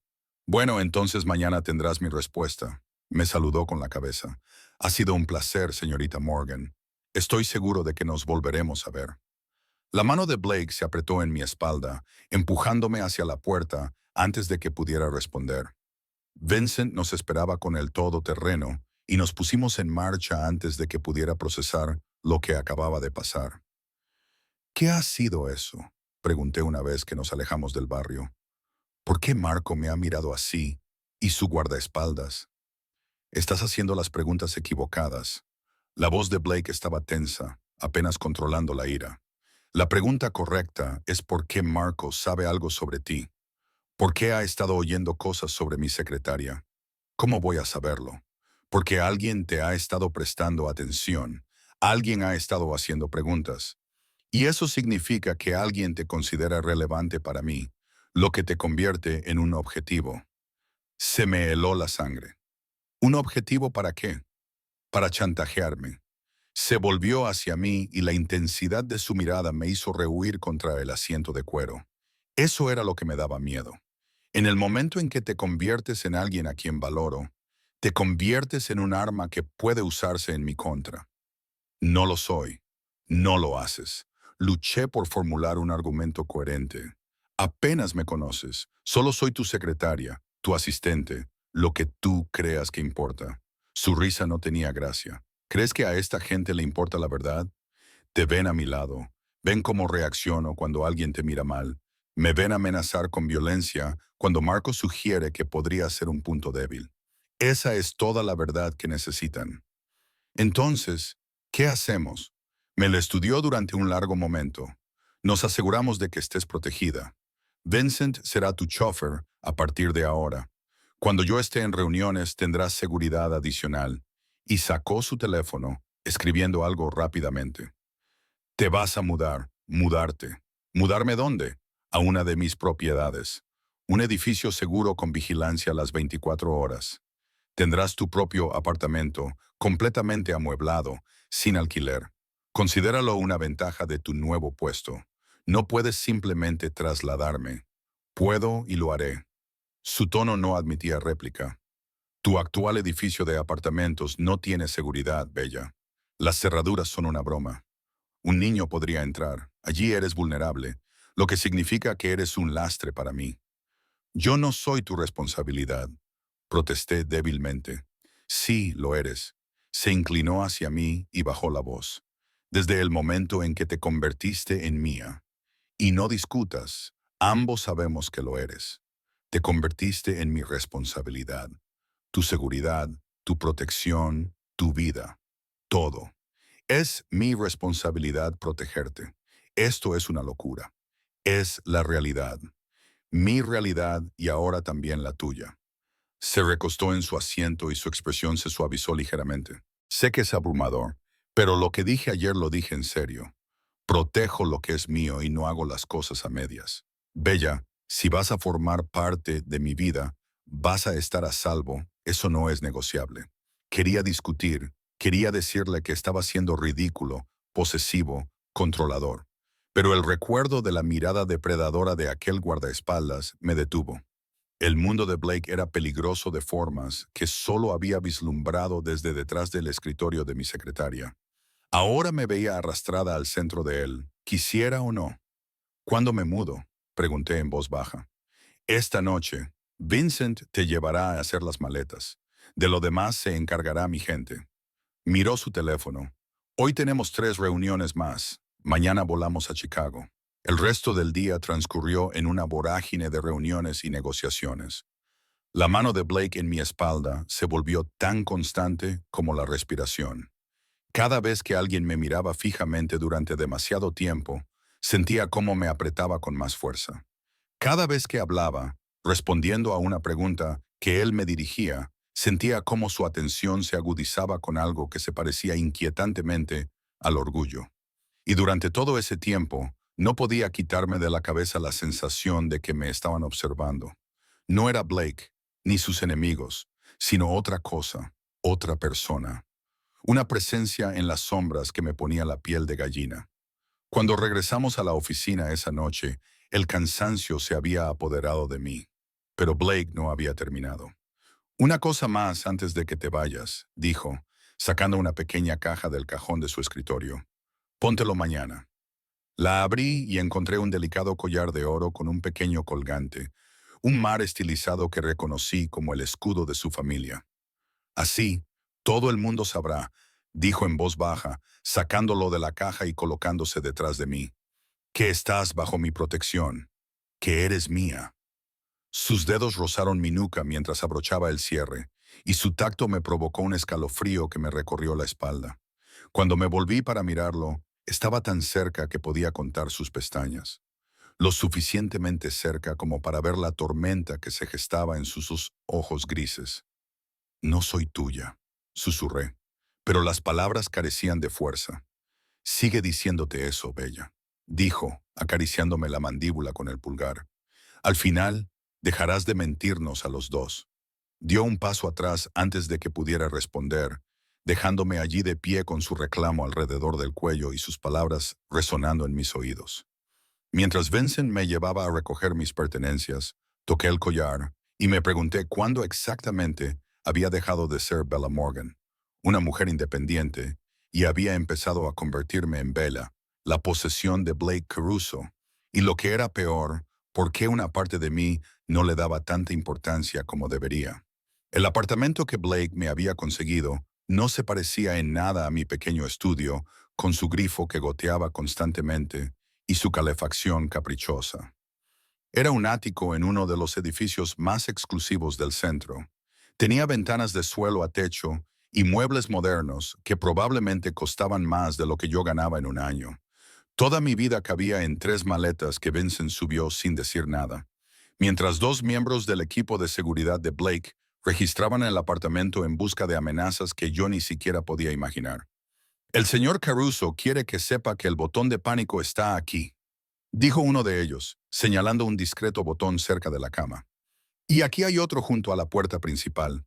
Bueno, entonces mañana tendrás mi respuesta. Me saludó con la cabeza. Ha sido un placer, señorita Morgan. Estoy seguro de que nos volveremos a ver. La mano de Blake se apretó en mi espalda, empujándome hacia la puerta antes de que pudiera responder. Vincent nos esperaba con el todoterreno y nos pusimos en marcha antes de que pudiera procesar lo que acababa de pasar. ¿Qué ha sido eso?, pregunté una vez que nos alejamos del barrio. ¿Por qué Marco me ha mirado así y su guardaespaldas? Estás haciendo las preguntas equivocadas. La voz de Blake estaba tensa, apenas controlando la ira. La pregunta correcta es por qué Marco sabe algo sobre ti. ¿Por qué ha estado oyendo cosas sobre mi secretaria? ¿Cómo voy a saberlo? Porque alguien te ha estado prestando atención. Alguien ha estado haciendo preguntas. Y eso significa que alguien te considera relevante para mí, lo que te convierte en un objetivo. Se me heló la sangre. ¿Un objetivo para qué? Para chantajearme. Se volvió hacia mí y la intensidad de su mirada me hizo rehuir contra el asiento de cuero. Eso era lo que me daba miedo. En el momento en que te conviertes en alguien a quien valoro, te conviertes en un arma que puede usarse en mi contra. No lo soy. No lo haces. Luché por formular un argumento coherente. Apenas me conoces. Solo soy tu secretaria, tu asistente, lo que tú creas que importa. Su risa no tenía gracia. ¿Crees que a esta gente le importa la verdad? Te ven a mi lado. Ven cómo reacciono cuando alguien te mira mal. Me ven amenazar con violencia cuando Marco sugiere que podría ser un punto débil. Esa es toda la verdad que necesitan. Entonces, ¿qué hacemos? Me lo estudió durante un largo momento. Nos aseguramos de que estés protegida. Vincent será tu chofer a partir de ahora. Cuando yo esté en reuniones tendrás seguridad adicional. Y sacó su teléfono, escribiendo algo rápidamente. Te vas a mudar, mudarte. ¿Mudarme dónde? A una de mis propiedades. Un edificio seguro con vigilancia a las 24 horas. Tendrás tu propio apartamento, completamente amueblado, sin alquiler. Considéralo una ventaja de tu nuevo puesto. No puedes simplemente trasladarme. Puedo y lo haré. Su tono no admitía réplica. Tu actual edificio de apartamentos no tiene seguridad, Bella. Las cerraduras son una broma. Un niño podría entrar. Allí eres vulnerable, lo que significa que eres un lastre para mí. Yo no soy tu responsabilidad. Protesté débilmente. Sí, lo eres. Se inclinó hacia mí y bajó la voz. Desde el momento en que te convertiste en mía. Y no discutas, ambos sabemos que lo eres. Te convertiste en mi responsabilidad. Tu seguridad, tu protección, tu vida. Todo. Es mi responsabilidad protegerte. Esto es una locura. Es la realidad. Mi realidad y ahora también la tuya. Se recostó en su asiento y su expresión se suavizó ligeramente. Sé que es abrumador, pero lo que dije ayer lo dije en serio. Protejo lo que es mío y no hago las cosas a medias. Bella, si vas a formar parte de mi vida, vas a estar a salvo. Eso no es negociable. Quería discutir, quería decirle que estaba siendo ridículo, posesivo, controlador. Pero el recuerdo de la mirada depredadora de aquel guardaespaldas me detuvo. El mundo de Blake era peligroso de formas que solo había vislumbrado desde detrás del escritorio de mi secretaria. Ahora me veía arrastrada al centro de él, quisiera o no. ¿Cuándo me mudo?, pregunté en voz baja. Esta noche, Vincent te llevará a hacer las maletas. De lo demás se encargará mi gente. Miró su teléfono. Hoy tenemos 3 reuniones más. Mañana volamos a Chicago. El resto del día transcurrió en una vorágine de reuniones y negociaciones. La mano de Blake en mi espalda se volvió tan constante como la respiración. Cada vez que alguien me miraba fijamente durante demasiado tiempo, sentía cómo me apretaba con más fuerza. Cada vez que hablaba, respondiendo a una pregunta que él me dirigía, sentía cómo su atención se agudizaba con algo que se parecía inquietantemente al orgullo. Y durante todo ese tiempo, no podía quitarme de la cabeza la sensación de que me estaban observando. No era Blake, ni sus enemigos, sino otra cosa, otra persona. Una presencia en las sombras que me ponía la piel de gallina. Cuando regresamos a la oficina esa noche, el cansancio se había apoderado de mí. Pero Blake no había terminado. Una cosa más antes de que te vayas, dijo, sacando una pequeña caja del cajón de su escritorio. Póntelo mañana. La abrí y encontré un delicado collar de oro con un pequeño colgante, un mar estilizado que reconocí como el escudo de su familia. Así, todo el mundo sabrá, dijo en voz baja, sacándolo de la caja y colocándose detrás de mí, que estás bajo mi protección, que eres mía. Sus dedos rozaron mi nuca mientras abrochaba el cierre, y su tacto me provocó un escalofrío que me recorrió la espalda. Cuando me volví para mirarlo, estaba tan cerca que podía contar sus pestañas, lo suficientemente cerca como para ver la tormenta que se gestaba en sus ojos grises. No soy tuya, susurré, pero las palabras carecían de fuerza. Sigue diciéndote eso, Bella, dijo, acariciándome la mandíbula con el pulgar. Al final, dejarás de mentirnos a los dos. Dio un paso atrás antes de que pudiera responder, dejándome allí de pie con su reclamo alrededor del cuello y sus palabras resonando en mis oídos. Mientras Vincent me llevaba a recoger mis pertenencias, toqué el collar y me pregunté cuándo exactamente había dejado de ser Bella Morgan, una mujer independiente, y había empezado a convertirme en Bella, la posesión de Blake Caruso, y lo que era peor, por qué una parte de mí no le daba tanta importancia como debería. El apartamento que Blake me había conseguido no se parecía en nada a mi pequeño estudio, con su grifo que goteaba constantemente y su calefacción caprichosa. Era un ático en uno de los edificios más exclusivos del centro. Tenía ventanas de suelo a techo y muebles modernos que probablemente costaban más de lo que yo ganaba en un año. Toda mi vida cabía en 3 maletas que Vincent subió sin decir nada, mientras 2 miembros del equipo de seguridad de Blake registraban el apartamento en busca de amenazas que yo ni siquiera podía imaginar. El señor Caruso quiere que sepa que el botón de pánico está aquí, dijo uno de ellos, señalando un discreto botón cerca de la cama. Y aquí hay otro junto a la puerta principal.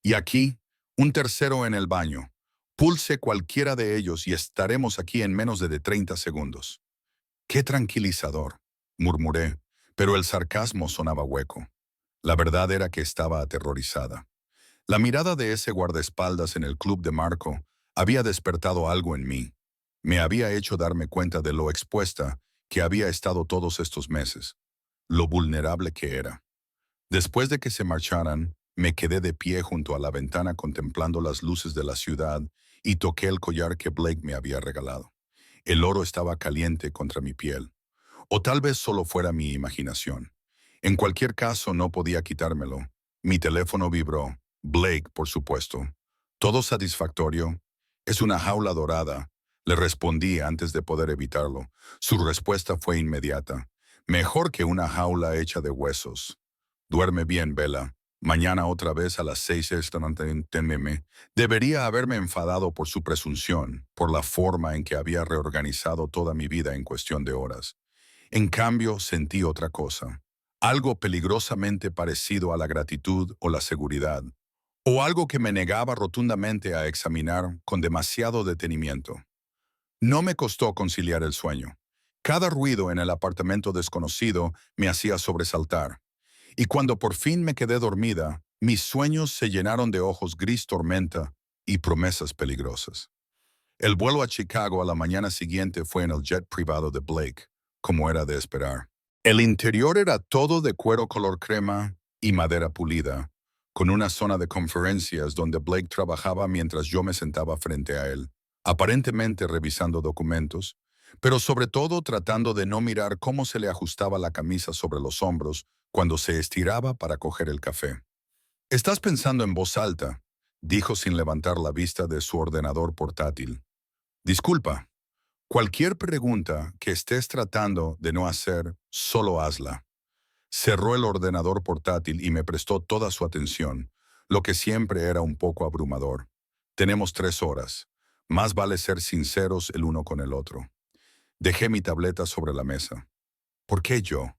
Y aquí, un tercero en el baño. Pulse cualquiera de ellos y estaremos aquí en menos de 30 segundos. Qué tranquilizador, murmuré, pero el sarcasmo sonaba hueco. La verdad era que estaba aterrorizada. La mirada de ese guardaespaldas en el club de Marco había despertado algo en mí. Me había hecho darme cuenta de lo expuesta que había estado todos estos meses, lo vulnerable que era. Después de que se marcharan, me quedé de pie junto a la ventana contemplando las luces de la ciudad y toqué el collar que Blake me había regalado. El oro estaba caliente contra mi piel. O tal vez solo fuera mi imaginación. En cualquier caso, no podía quitármelo. Mi teléfono vibró. Blake, por supuesto. ¿Todo satisfactorio? Es una jaula dorada. Le respondí antes de poder evitarlo. Su respuesta fue inmediata. Mejor que una jaula hecha de huesos. Duerme bien, Bella. Mañana otra vez a las 6 tememe. Debería haberme enfadado por su presunción, por la forma en que había reorganizado toda mi vida en cuestión de horas. En cambio, sentí otra cosa. Algo peligrosamente parecido a la gratitud o la seguridad. O algo que me negaba rotundamente a examinar con demasiado detenimiento. No me costó conciliar el sueño. Cada ruido en el apartamento desconocido me hacía sobresaltar. Y cuando por fin me quedé dormida, mis sueños se llenaron de ojos gris tormenta y promesas peligrosas. El vuelo a Chicago a la mañana siguiente fue en el jet privado de Blake, como era de esperar. El interior era todo de cuero color crema y madera pulida, con una zona de conferencias donde Blake trabajaba mientras yo me sentaba frente a él, aparentemente revisando documentos, pero sobre todo tratando de no mirar cómo se le ajustaba la camisa sobre los hombros cuando se estiraba para coger el café. «Estás pensando en voz alta», dijo sin levantar la vista de su ordenador portátil. «Disculpa, cualquier pregunta que estés tratando de no hacer, solo hazla». Cerró el ordenador portátil y me prestó toda su atención, lo que siempre era un poco abrumador. «Tenemos 3 horas. Más vale ser sinceros el uno con el otro». Dejé mi tableta sobre la mesa. ¿Por qué yo?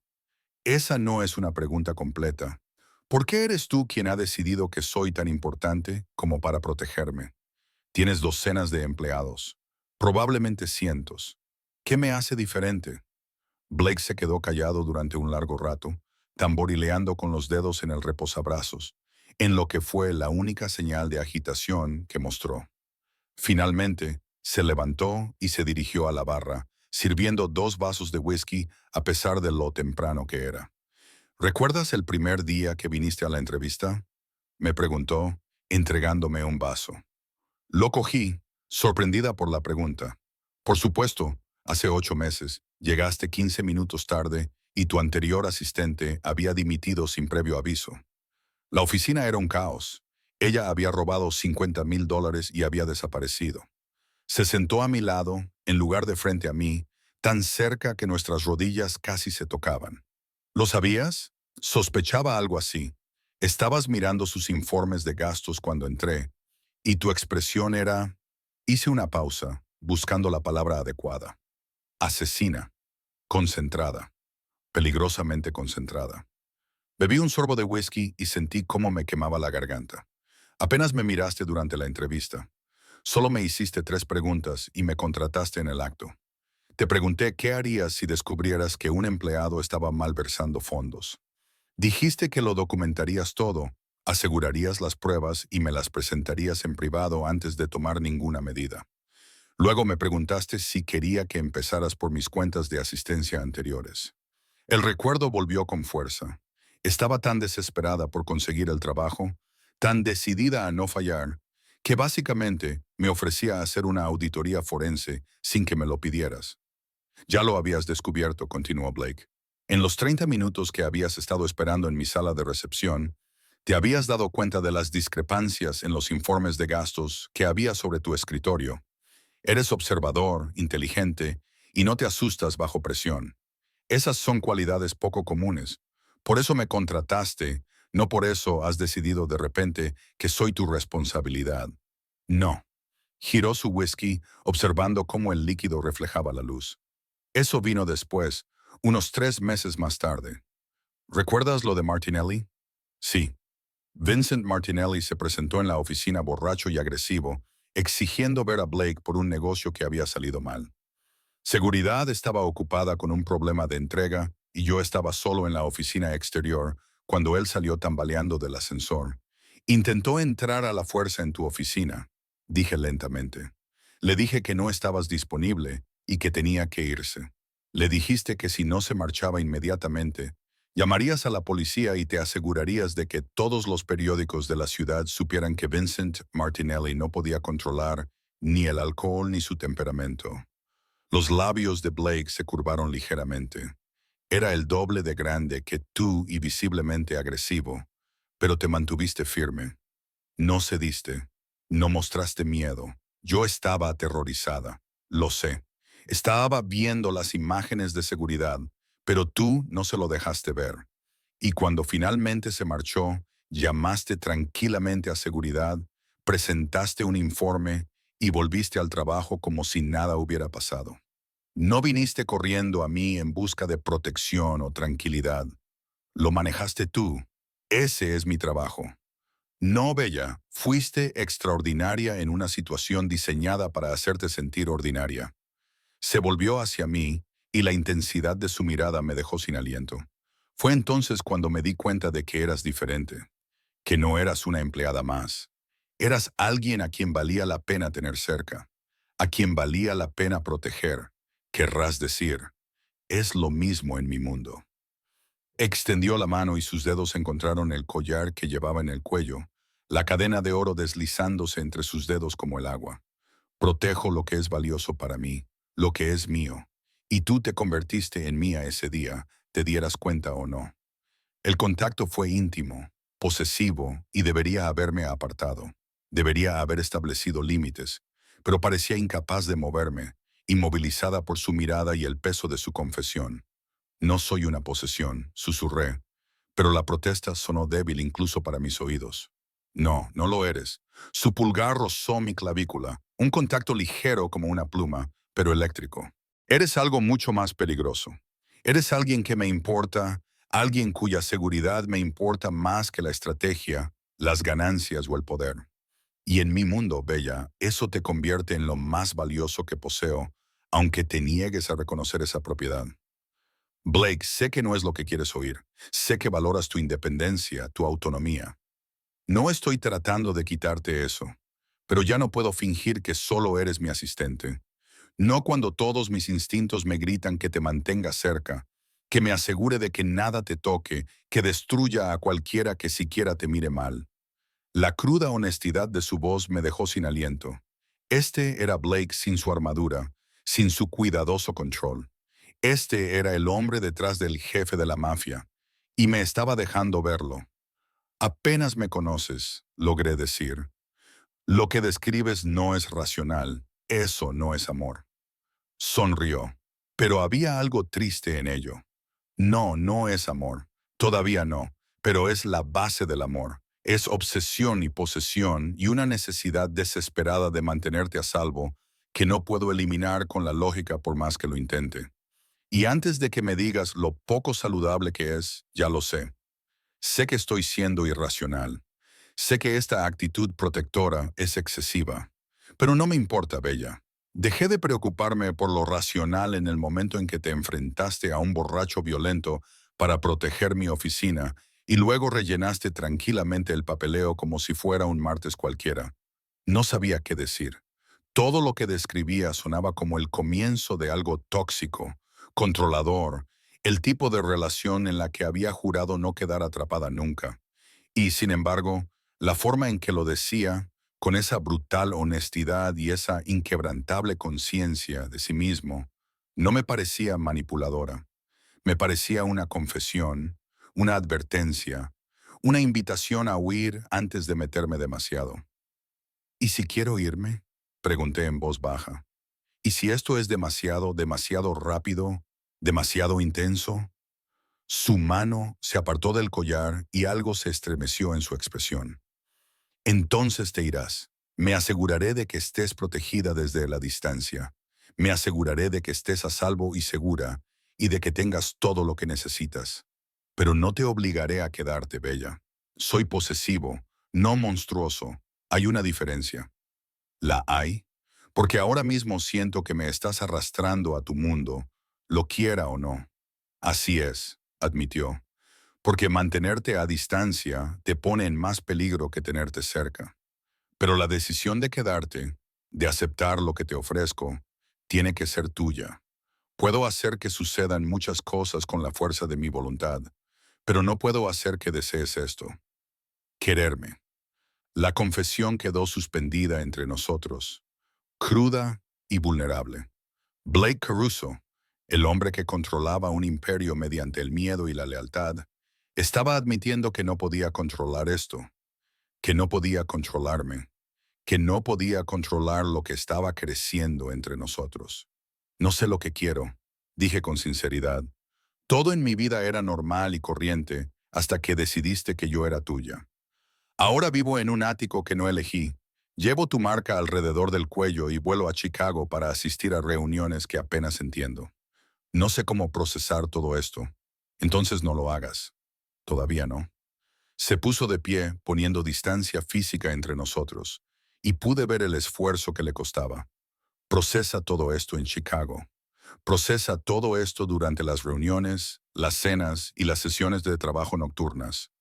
Esa no es una pregunta completa. ¿Por qué eres tú quien ha decidido que soy tan importante como para protegerme? Tienes docenas de empleados, probablemente cientos. ¿Qué me hace diferente? Blake se quedó callado durante un largo rato, tamborileando con los dedos en el reposabrazos, en lo que fue la única señal de agitación que mostró. Finalmente, se levantó y se dirigió a la barra, sirviendo 2 vasos de whisky a pesar de lo temprano que era. ¿Recuerdas el primer día que viniste a la entrevista? Me preguntó, entregándome un vaso. Lo cogí, sorprendida por la pregunta. Por supuesto, hace 8 meses, llegaste 15 minutos tarde y tu anterior asistente había dimitido sin previo aviso. La oficina era un caos. Ella había robado $50,000 y había desaparecido. Se sentó a mi lado, en lugar de frente a mí, tan cerca que nuestras rodillas casi se tocaban. ¿Lo sabías? Sospechaba algo así. Estabas mirando sus informes de gastos cuando entré, y tu expresión era... Hice una pausa, buscando la palabra adecuada. Asesina. Concentrada. Peligrosamente concentrada. Bebí un sorbo de whisky y sentí cómo me quemaba la garganta. Apenas me miraste durante la entrevista. Solo me hiciste 3 preguntas y me contrataste en el acto. Te pregunté qué harías si descubrieras que un empleado estaba malversando fondos. Dijiste que lo documentarías todo, asegurarías las pruebas y me las presentarías en privado antes de tomar ninguna medida. Luego me preguntaste si quería que empezaras por mis cuentas de asistencia anteriores. El recuerdo volvió con fuerza. Estaba tan desesperada por conseguir el trabajo, tan decidida a no fallar, que básicamente me ofrecía hacer una auditoría forense sin que me lo pidieras. Ya lo habías descubierto, continuó Blake. En los 30 minutos que habías estado esperando en mi sala de recepción, te habías dado cuenta de las discrepancias en los informes de gastos que había sobre tu escritorio. Eres observador, inteligente, y no te asustas bajo presión. Esas son cualidades poco comunes. Por eso me contrataste, no por eso has decidido de repente que soy tu responsabilidad. No. Giró su whisky, observando cómo el líquido reflejaba la luz. Eso vino después, unos 3 meses más tarde. ¿Recuerdas lo de Martinelli? Sí. Vincent Martinelli se presentó en la oficina borracho y agresivo, exigiendo ver a Blake por un negocio que había salido mal. Seguridad estaba ocupada con un problema de entrega y yo estaba solo en la oficina exterior cuando él salió tambaleando del ascensor. Intentó entrar a la fuerza en tu oficina, dije lentamente. Le dije que no estabas disponible y que tenía que irse. Le dijiste que si no se marchaba inmediatamente, llamarías a la policía y te asegurarías de que todos los periódicos de la ciudad supieran que Vincent Martinelli no podía controlar ni el alcohol ni su temperamento. Los labios de Blake se curvaron ligeramente. Era el doble de grande que tú y visiblemente agresivo, pero te mantuviste firme. No cediste. No mostraste miedo. Yo estaba aterrorizada. Lo sé. Estaba viendo las imágenes de seguridad, pero tú no se lo dejaste ver. Y cuando finalmente se marchó, llamaste tranquilamente a seguridad, presentaste un informe y volviste al trabajo como si nada hubiera pasado. No viniste corriendo a mí en busca de protección o tranquilidad. Lo manejaste tú. Ese es mi trabajo. No, Bella, fuiste extraordinaria en una situación diseñada para hacerte sentir ordinaria. Se volvió hacia mí y la intensidad de su mirada me dejó sin aliento. Fue entonces cuando me di cuenta de que eras diferente, que no eras una empleada más. Eras alguien a quien valía la pena tener cerca, a quien valía la pena proteger. Querrás decir, es lo mismo en mi mundo. Extendió la mano y sus dedos encontraron el collar que llevaba en el cuello, la cadena de oro deslizándose entre sus dedos como el agua. Protejo lo que es valioso para mí, lo que es mío, y tú te convertiste en mía ese día, te dieras cuenta o no. El contacto fue íntimo, posesivo y debería haberme apartado. Debería haber establecido límites, pero parecía incapaz de moverme, inmovilizada por su mirada y el peso de su confesión. No soy una posesión, susurré, pero la protesta sonó débil incluso para mis oídos. No, no lo eres. Su pulgar rozó mi clavícula, un contacto ligero como una pluma, pero eléctrico. Eres algo mucho más peligroso. Eres alguien que me importa, alguien cuya seguridad me importa más que la estrategia, las ganancias o el poder. Y en mi mundo, Bella, eso te convierte en lo más valioso que poseo, aunque te niegues a reconocer esa propiedad. Blake, sé que no es lo que quieres oír. Sé que valoras tu independencia, tu autonomía. No estoy tratando de quitarte eso, pero ya no puedo fingir que solo eres mi asistente. No cuando todos mis instintos me gritan que te mantenga cerca, que me asegure de que nada te toque, que destruya a cualquiera que siquiera te mire mal. La cruda honestidad de su voz me dejó sin aliento. Este era Blake sin su armadura, sin su cuidadoso control. Este era el hombre detrás del jefe de la mafia, y me estaba dejando verlo. Apenas me conoces, logré decir. Lo que describes no es racional, eso no es amor. Sonrió, pero había algo triste en ello. No, no es amor. Todavía no, pero es la base del amor. Es obsesión y posesión y una necesidad desesperada de mantenerte a salvo que no puedo eliminar con la lógica por más que lo intente. Y antes de que me digas lo poco saludable que es, ya lo sé. Sé que estoy siendo irracional. Sé que esta actitud protectora es excesiva. Pero no me importa, Bella. Dejé de preocuparme por lo racional en el momento en que te enfrentaste a un borracho violento para proteger mi oficina y luego rellenaste tranquilamente el papeleo como si fuera un martes cualquiera. No sabía qué decir. Todo lo que describía sonaba como el comienzo de algo tóxico, controlador, el tipo de relación en la que había jurado no quedar atrapada nunca. Y, sin embargo, la forma en que lo decía, con esa brutal honestidad y esa inquebrantable conciencia de sí mismo, no me parecía manipuladora. Me parecía una confesión, una advertencia, una invitación a huir antes de meterme demasiado. ¿Y si quiero irme? Pregunté en voz baja. ¿Y si esto es demasiado, demasiado rápido, demasiado intenso? Su mano se apartó del collar y algo se estremeció en su expresión. Entonces te irás. Me aseguraré de que estés protegida desde la distancia. Me aseguraré de que estés a salvo y segura y de que tengas todo lo que necesitas. Pero no te obligaré a quedarte, Bella. Soy posesivo, no monstruoso. Hay una diferencia. ¿La hay? Porque ahora mismo siento que me estás arrastrando a tu mundo, lo quiera o no. Así es, admitió, porque mantenerte a distancia te pone en más peligro que tenerte cerca. Pero la decisión de quedarte, de aceptar lo que te ofrezco, tiene que ser tuya. Puedo hacer que sucedan muchas cosas con la fuerza de mi voluntad, pero no puedo hacer que desees esto. Quererme. La confesión quedó suspendida entre nosotros, cruda y vulnerable. Blake Caruso, el hombre que controlaba un imperio mediante el miedo y la lealtad, estaba admitiendo que no podía controlar esto, que no podía controlarme, que no podía controlar lo que estaba creciendo entre nosotros. No sé lo que quiero, dije con sinceridad. Todo en mi vida era normal y corriente hasta que decidiste que yo era tuya. Ahora vivo en un ático que no elegí. Llevo tu marca alrededor del cuello y vuelo a Chicago para asistir a reuniones que apenas entiendo. No sé cómo procesar todo esto. Entonces no lo hagas. Todavía no. Se puso de pie, poniendo distancia física entre nosotros, y pude ver el esfuerzo que le costaba. Procesa todo esto en Chicago. Procesa todo esto durante las reuniones, las cenas y las sesiones de trabajo nocturnas.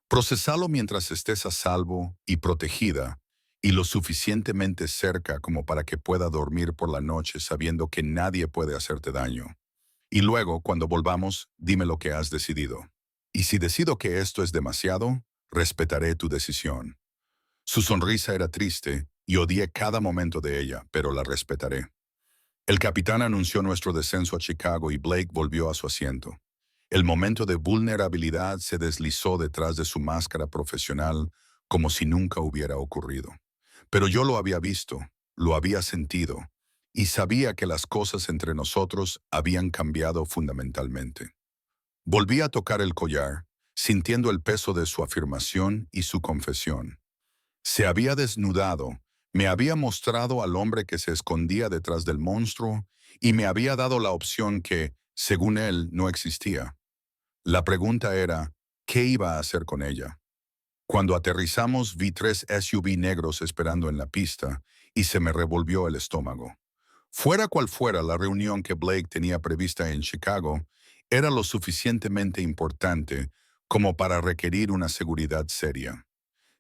Procesalo mientras estés a salvo y protegida y lo suficientemente cerca como para que pueda dormir por la noche sabiendo que nadie puede hacerte daño. Y luego, cuando volvamos, dime lo que has decidido. Y si decido que esto es demasiado, respetaré tu decisión. Su sonrisa era triste y odié cada momento de ella, pero la respetaré. El capitán anunció nuestro descenso a Chicago y Blake volvió a su asiento. El momento de vulnerabilidad se deslizó detrás de su máscara profesional como si nunca hubiera ocurrido. Pero yo lo había visto, lo había sentido, y sabía que las cosas entre nosotros habían cambiado fundamentalmente. Volví a tocar el collar, sintiendo el peso de su afirmación y su confesión. Se había desnudado, Me había mostrado al hombre que se escondía detrás del monstruo y me había dado la opción que, según él, no existía. La pregunta era, ¿qué iba a hacer con ella? Cuando aterrizamos vi 3 SUV negros esperando en la pista y se me revolvió el estómago. Fuera cual fuera la reunión que Blake tenía prevista en Chicago, era lo suficientemente importante como para requerir una seguridad seria.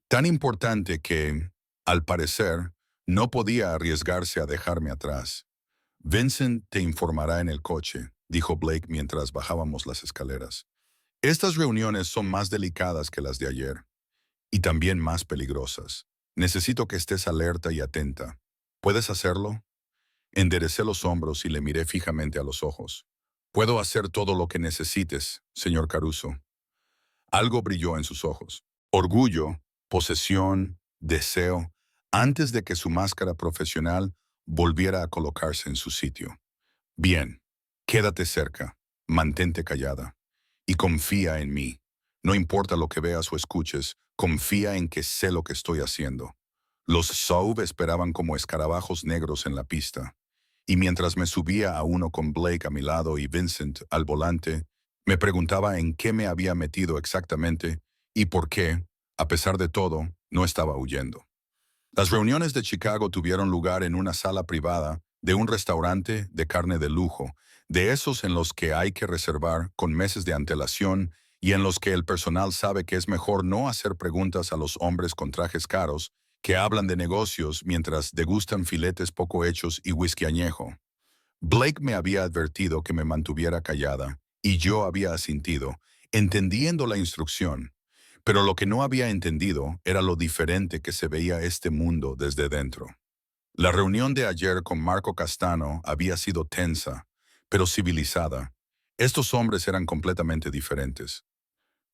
Tan importante que, al parecer, no podía arriesgarse a dejarme atrás. Vincent te informará en el coche, dijo Blake mientras bajábamos las escaleras. Estas reuniones son más delicadas que las de ayer, y también más peligrosas. Necesito que estés alerta y atenta. ¿Puedes hacerlo? Enderecé los hombros y le miré fijamente a los ojos. Puedo hacer todo lo que necesites, señor Caruso. Algo brilló en sus ojos. Orgullo, posesión, deseo, antes de que su máscara profesional volviera a colocarse en su sitio. Bien, quédate cerca, mantente callada y confía en mí. No importa lo que veas o escuches, confía en que sé lo que estoy haciendo. Los Sauve esperaban como escarabajos negros en la pista, y mientras me subía a uno con Blake a mi lado y Vincent al volante, me preguntaba en qué me había metido exactamente y por qué, a pesar de todo, no estaba huyendo. Las reuniones de Chicago tuvieron lugar en una sala privada de un restaurante de carne de lujo, de esos en los que hay que reservar con meses de antelación y en los que el personal sabe que es mejor no hacer preguntas a los hombres con trajes caros que hablan de negocios mientras degustan filetes poco hechos y whisky añejo. Blake me había advertido que me mantuviera callada, y yo había asintido, entendiendo la instrucción. Pero lo que no había entendido era lo diferente que se veía este mundo desde dentro. La reunión de ayer con Marco Castano había sido tensa, pero civilizada. Estos hombres eran completamente diferentes.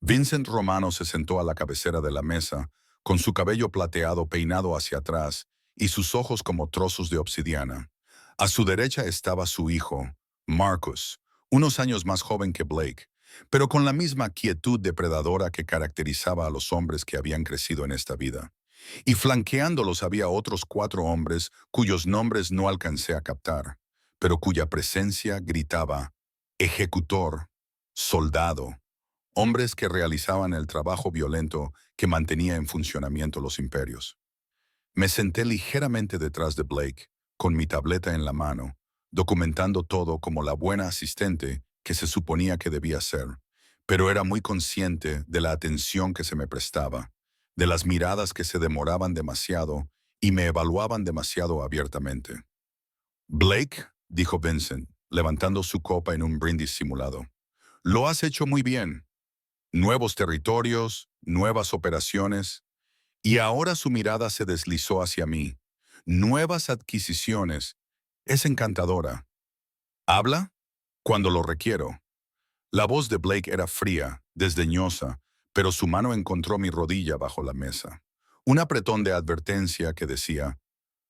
Vincent Romano se sentó a la cabecera de la mesa, con su cabello plateado peinado hacia atrás y sus ojos como trozos de obsidiana. A su derecha estaba su hijo, Marcus, unos años más joven que Blake, pero con la misma quietud depredadora que caracterizaba a los hombres que habían crecido en esta vida. Y flanqueándolos había otros 4 hombres cuyos nombres no alcancé a captar, pero cuya presencia gritaba, ejecutor, soldado, hombres que realizaban el trabajo violento que mantenía en funcionamiento los imperios. Me senté ligeramente detrás de Blake, con mi tableta en la mano, documentando todo como la buena asistente que se suponía que debía ser, pero era muy consciente de la atención que se me prestaba, de las miradas que se demoraban demasiado y me evaluaban demasiado abiertamente. Blake, dijo Vincent, levantando su copa en un brindis simulado, lo has hecho muy bien. Nuevos territorios, nuevas operaciones, y ahora su mirada se deslizó hacia mí. Nuevas adquisiciones. Es encantadora. ¿Habla? Cuando lo requiero. La voz de Blake era fría, desdeñosa, pero su mano encontró mi rodilla bajo la mesa. Un apretón de advertencia que decía,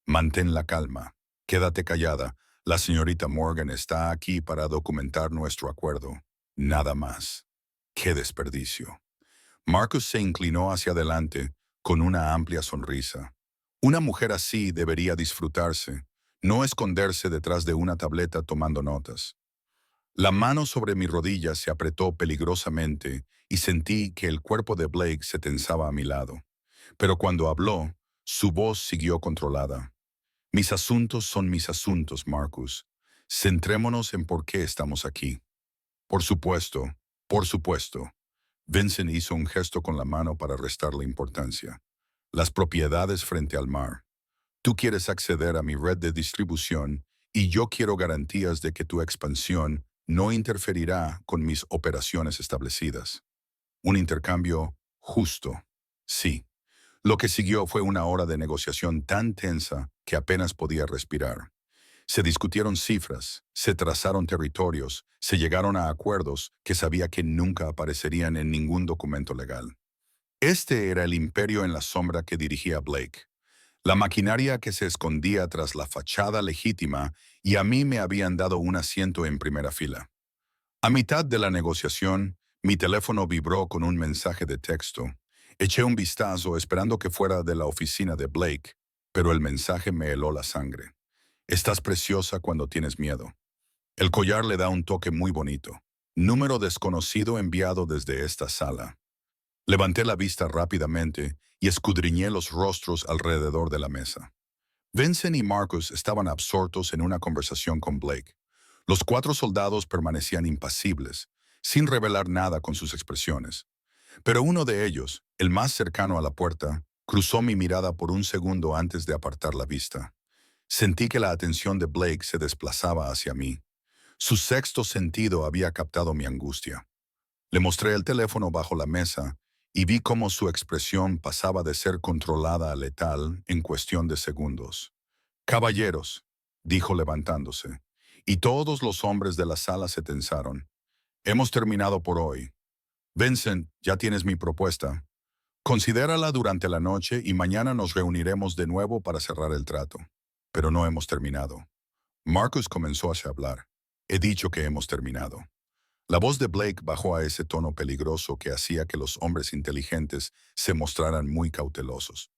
mantén la calma, quédate callada, la señorita Morgan está aquí para documentar nuestro acuerdo. Nada más. ¡Qué desperdicio! Marcus se inclinó hacia adelante con una amplia sonrisa. Una mujer así debería disfrutarse, no esconderse detrás de una tableta tomando notas. La mano sobre mi rodilla se apretó peligrosamente y sentí que el cuerpo de Blake se tensaba a mi lado. Pero cuando habló, su voz siguió controlada. Mis asuntos son mis asuntos, Marcus. Centrémonos en por qué estamos aquí. Por supuesto, por supuesto. Vincent hizo un gesto con la mano para restarle importancia. Las propiedades frente al mar. Tú quieres acceder a mi red de distribución y yo quiero garantías de que tu expansión no interferirá con mis operaciones establecidas. Un intercambio justo. Sí. Lo que siguió fue una hora de negociación tan tensa que apenas podía respirar. Se discutieron cifras, se trazaron territorios, se llegaron a acuerdos que sabía que nunca aparecerían en ningún documento legal. Este era el imperio en la sombra que dirigía Blake, la maquinaria que se escondía tras la fachada legítima y a mí me habían dado un asiento en primera fila. A mitad de la negociación, mi teléfono vibró con un mensaje de texto. Eché un vistazo esperando que fuera de la oficina de Blake, pero el mensaje me heló la sangre. Estás preciosa cuando tienes miedo. El collar le da un toque muy bonito. Número desconocido enviado desde esta sala. Levanté la vista rápidamente y escudriñé los rostros alrededor de la mesa. Vincent y Marcus estaban absortos en una conversación con Blake. Los 4 soldados permanecían impasibles, sin revelar nada con sus expresiones. Pero uno de ellos, el más cercano a la puerta, cruzó mi mirada por un segundo antes de apartar la vista. Sentí que la atención de Blake se desplazaba hacia mí. Su sexto sentido había captado mi angustia. Le mostré el teléfono bajo la mesa y vi cómo su expresión pasaba de ser controlada a letal en cuestión de segundos. «Caballeros», dijo levantándose, y todos los hombres de la sala se tensaron. «Hemos terminado por hoy. Vincent, ya tienes mi propuesta. Considérala durante la noche y mañana nos reuniremos de nuevo para cerrar el trato. Pero no hemos terminado». Marcus comenzó a hablar. «He dicho que hemos terminado». La voz de Blake bajó a ese tono peligroso que hacía que los hombres inteligentes se mostraran muy cautelosos.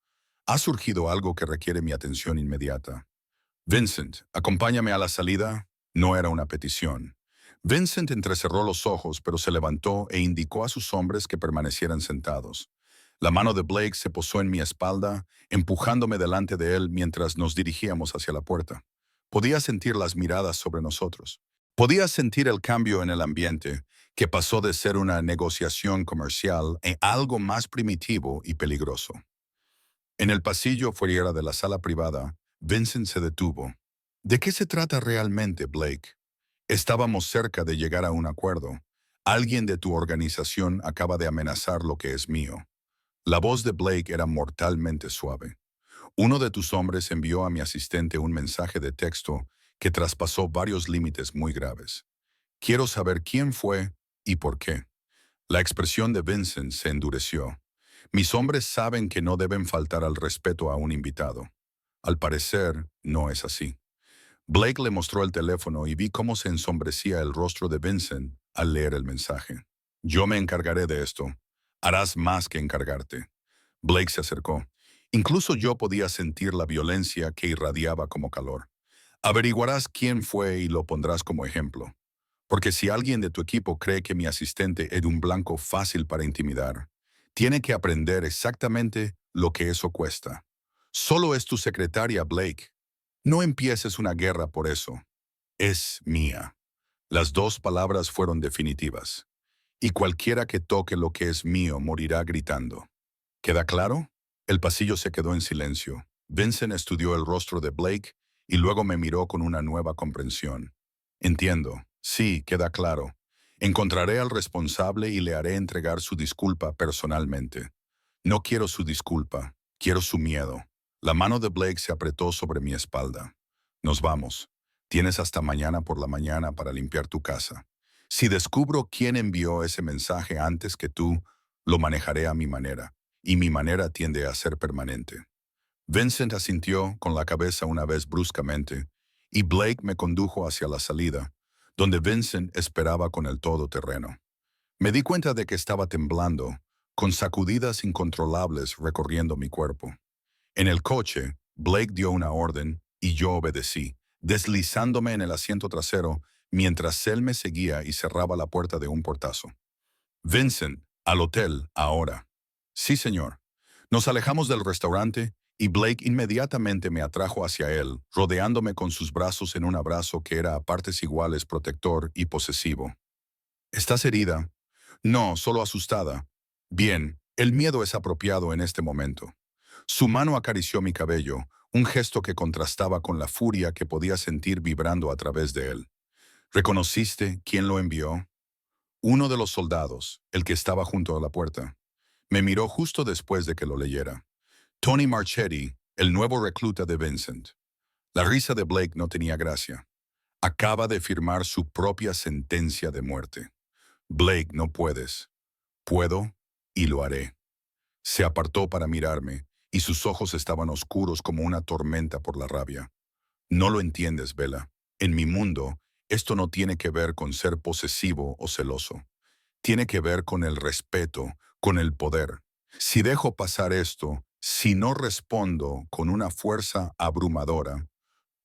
«Ha surgido algo que requiere mi atención inmediata. Vincent, acompáñame a la salida». No era una petición. Vincent entrecerró los ojos, pero se levantó e indicó a sus hombres que permanecieran sentados. La mano de Blake se posó en mi espalda, empujándome delante de él mientras nos dirigíamos hacia la puerta. Podía sentir las miradas sobre nosotros. Podía sentir el cambio en el ambiente, que pasó de ser una negociación comercial a algo más primitivo y peligroso. En el pasillo fuera de la sala privada, Vincent se detuvo. «¿De qué se trata realmente, Blake?» «Estábamos cerca de llegar a un acuerdo. Alguien de tu organización acaba de amenazar lo que es mío». La voz de Blake era mortalmente suave. «Uno de tus hombres envió a mi asistente un mensaje de texto que traspasó varios límites muy graves. Quiero saber quién fue y por qué». La expresión de Vincent se endureció. «Mis hombres saben que no deben faltar al respeto a un invitado». Al parecer, no es así. Blake le mostró el teléfono y vi cómo se ensombrecía el rostro de Vincent al leer el mensaje. «Yo me encargaré de esto. Harás más que encargarte». Blake se acercó. Incluso yo podía sentir la violencia que irradiaba como calor. «Averiguarás quién fue y lo pondrás como ejemplo. Porque si alguien de tu equipo cree que mi asistente es un blanco fácil para intimidar, tiene que aprender exactamente lo que eso cuesta. Solo es tu secretaria, Blake. No empieces una guerra por eso. Es mía». Las 2 palabras fueron definitivas. «Y cualquiera que toque lo que es mío morirá gritando». ¿Queda claro? El pasillo se quedó en silencio. Vincent estudió el rostro de Blake y luego me miró con una nueva comprensión. «Entiendo. Sí, queda claro. Encontraré al responsable y le haré entregar su disculpa personalmente». «No quiero su disculpa. Quiero su miedo». La mano de Blake se apretó sobre mi espalda. «Nos vamos. Tienes hasta mañana por la mañana para limpiar tu casa. Si descubro quién envió ese mensaje antes que tú, lo manejaré a mi manera, y mi manera tiende a ser permanente». Vincent asintió con la cabeza una vez bruscamente, y Blake me condujo hacia la salida, donde Vincent esperaba con el todoterreno. Me di cuenta de que estaba temblando, con sacudidas incontrolables recorriendo mi cuerpo. En el coche, Blake dio una orden y yo obedecí, deslizándome en el asiento trasero mientras él me seguía y cerraba la puerta de un portazo. «Vincent, al hotel, ahora». «Sí, señor». Nos alejamos del restaurante y Blake inmediatamente me atrajo hacia él, rodeándome con sus brazos en un abrazo que era a partes iguales protector y posesivo. «¿Estás herida?» «No, solo asustada». «Bien, el miedo es apropiado en este momento». Su mano acarició mi cabello, un gesto que contrastaba con la furia que podía sentir vibrando a través de él. «¿Reconociste quién lo envió?» «Uno de los soldados, el que estaba junto a la puerta». Me miró justo después de que lo leyera. «Tony Marchetti, el nuevo recluta de Vincent». La risa de Blake no tenía gracia. «Acaba de firmar su propia sentencia de muerte». «Blake, no puedes». «Puedo y lo haré». Se apartó para mirarme, y sus ojos estaban oscuros como una tormenta por la rabia. «No lo entiendes, Bella. En mi mundo, esto no tiene que ver con ser posesivo o celoso. Tiene que ver con el respeto, con el poder. Si dejo pasar esto, Si no respondo con una fuerza abrumadora,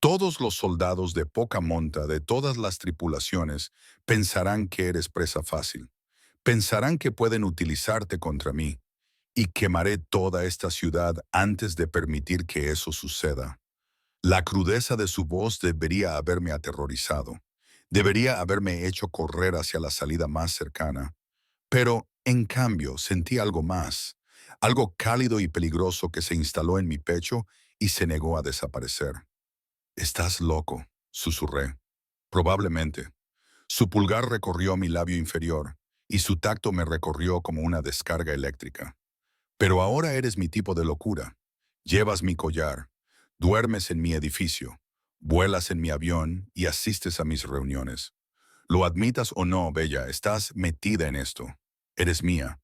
todos los soldados de poca monta de todas las tripulaciones pensarán que eres presa fácil. Pensarán que pueden utilizarte contra mí, y quemaré toda esta ciudad antes de permitir que eso suceda. La crudeza de su voz debería haberme aterrorizado. Debería haberme hecho correr hacia la salida más cercana. Pero, en cambio, sentí algo más, algo cálido y peligroso que se instaló en mi pecho y se negó a desaparecer. «Estás loco», susurré. «Probablemente». Su pulgar recorrió mi labio inferior y su tacto me recorrió como una descarga eléctrica. «Pero ahora eres mi tipo de locura. Llevas mi collar, duermes en mi edificio, vuelas en mi avión y asistes a mis reuniones. Lo admitas o no, Bella, estás metida en esto. Eres mía.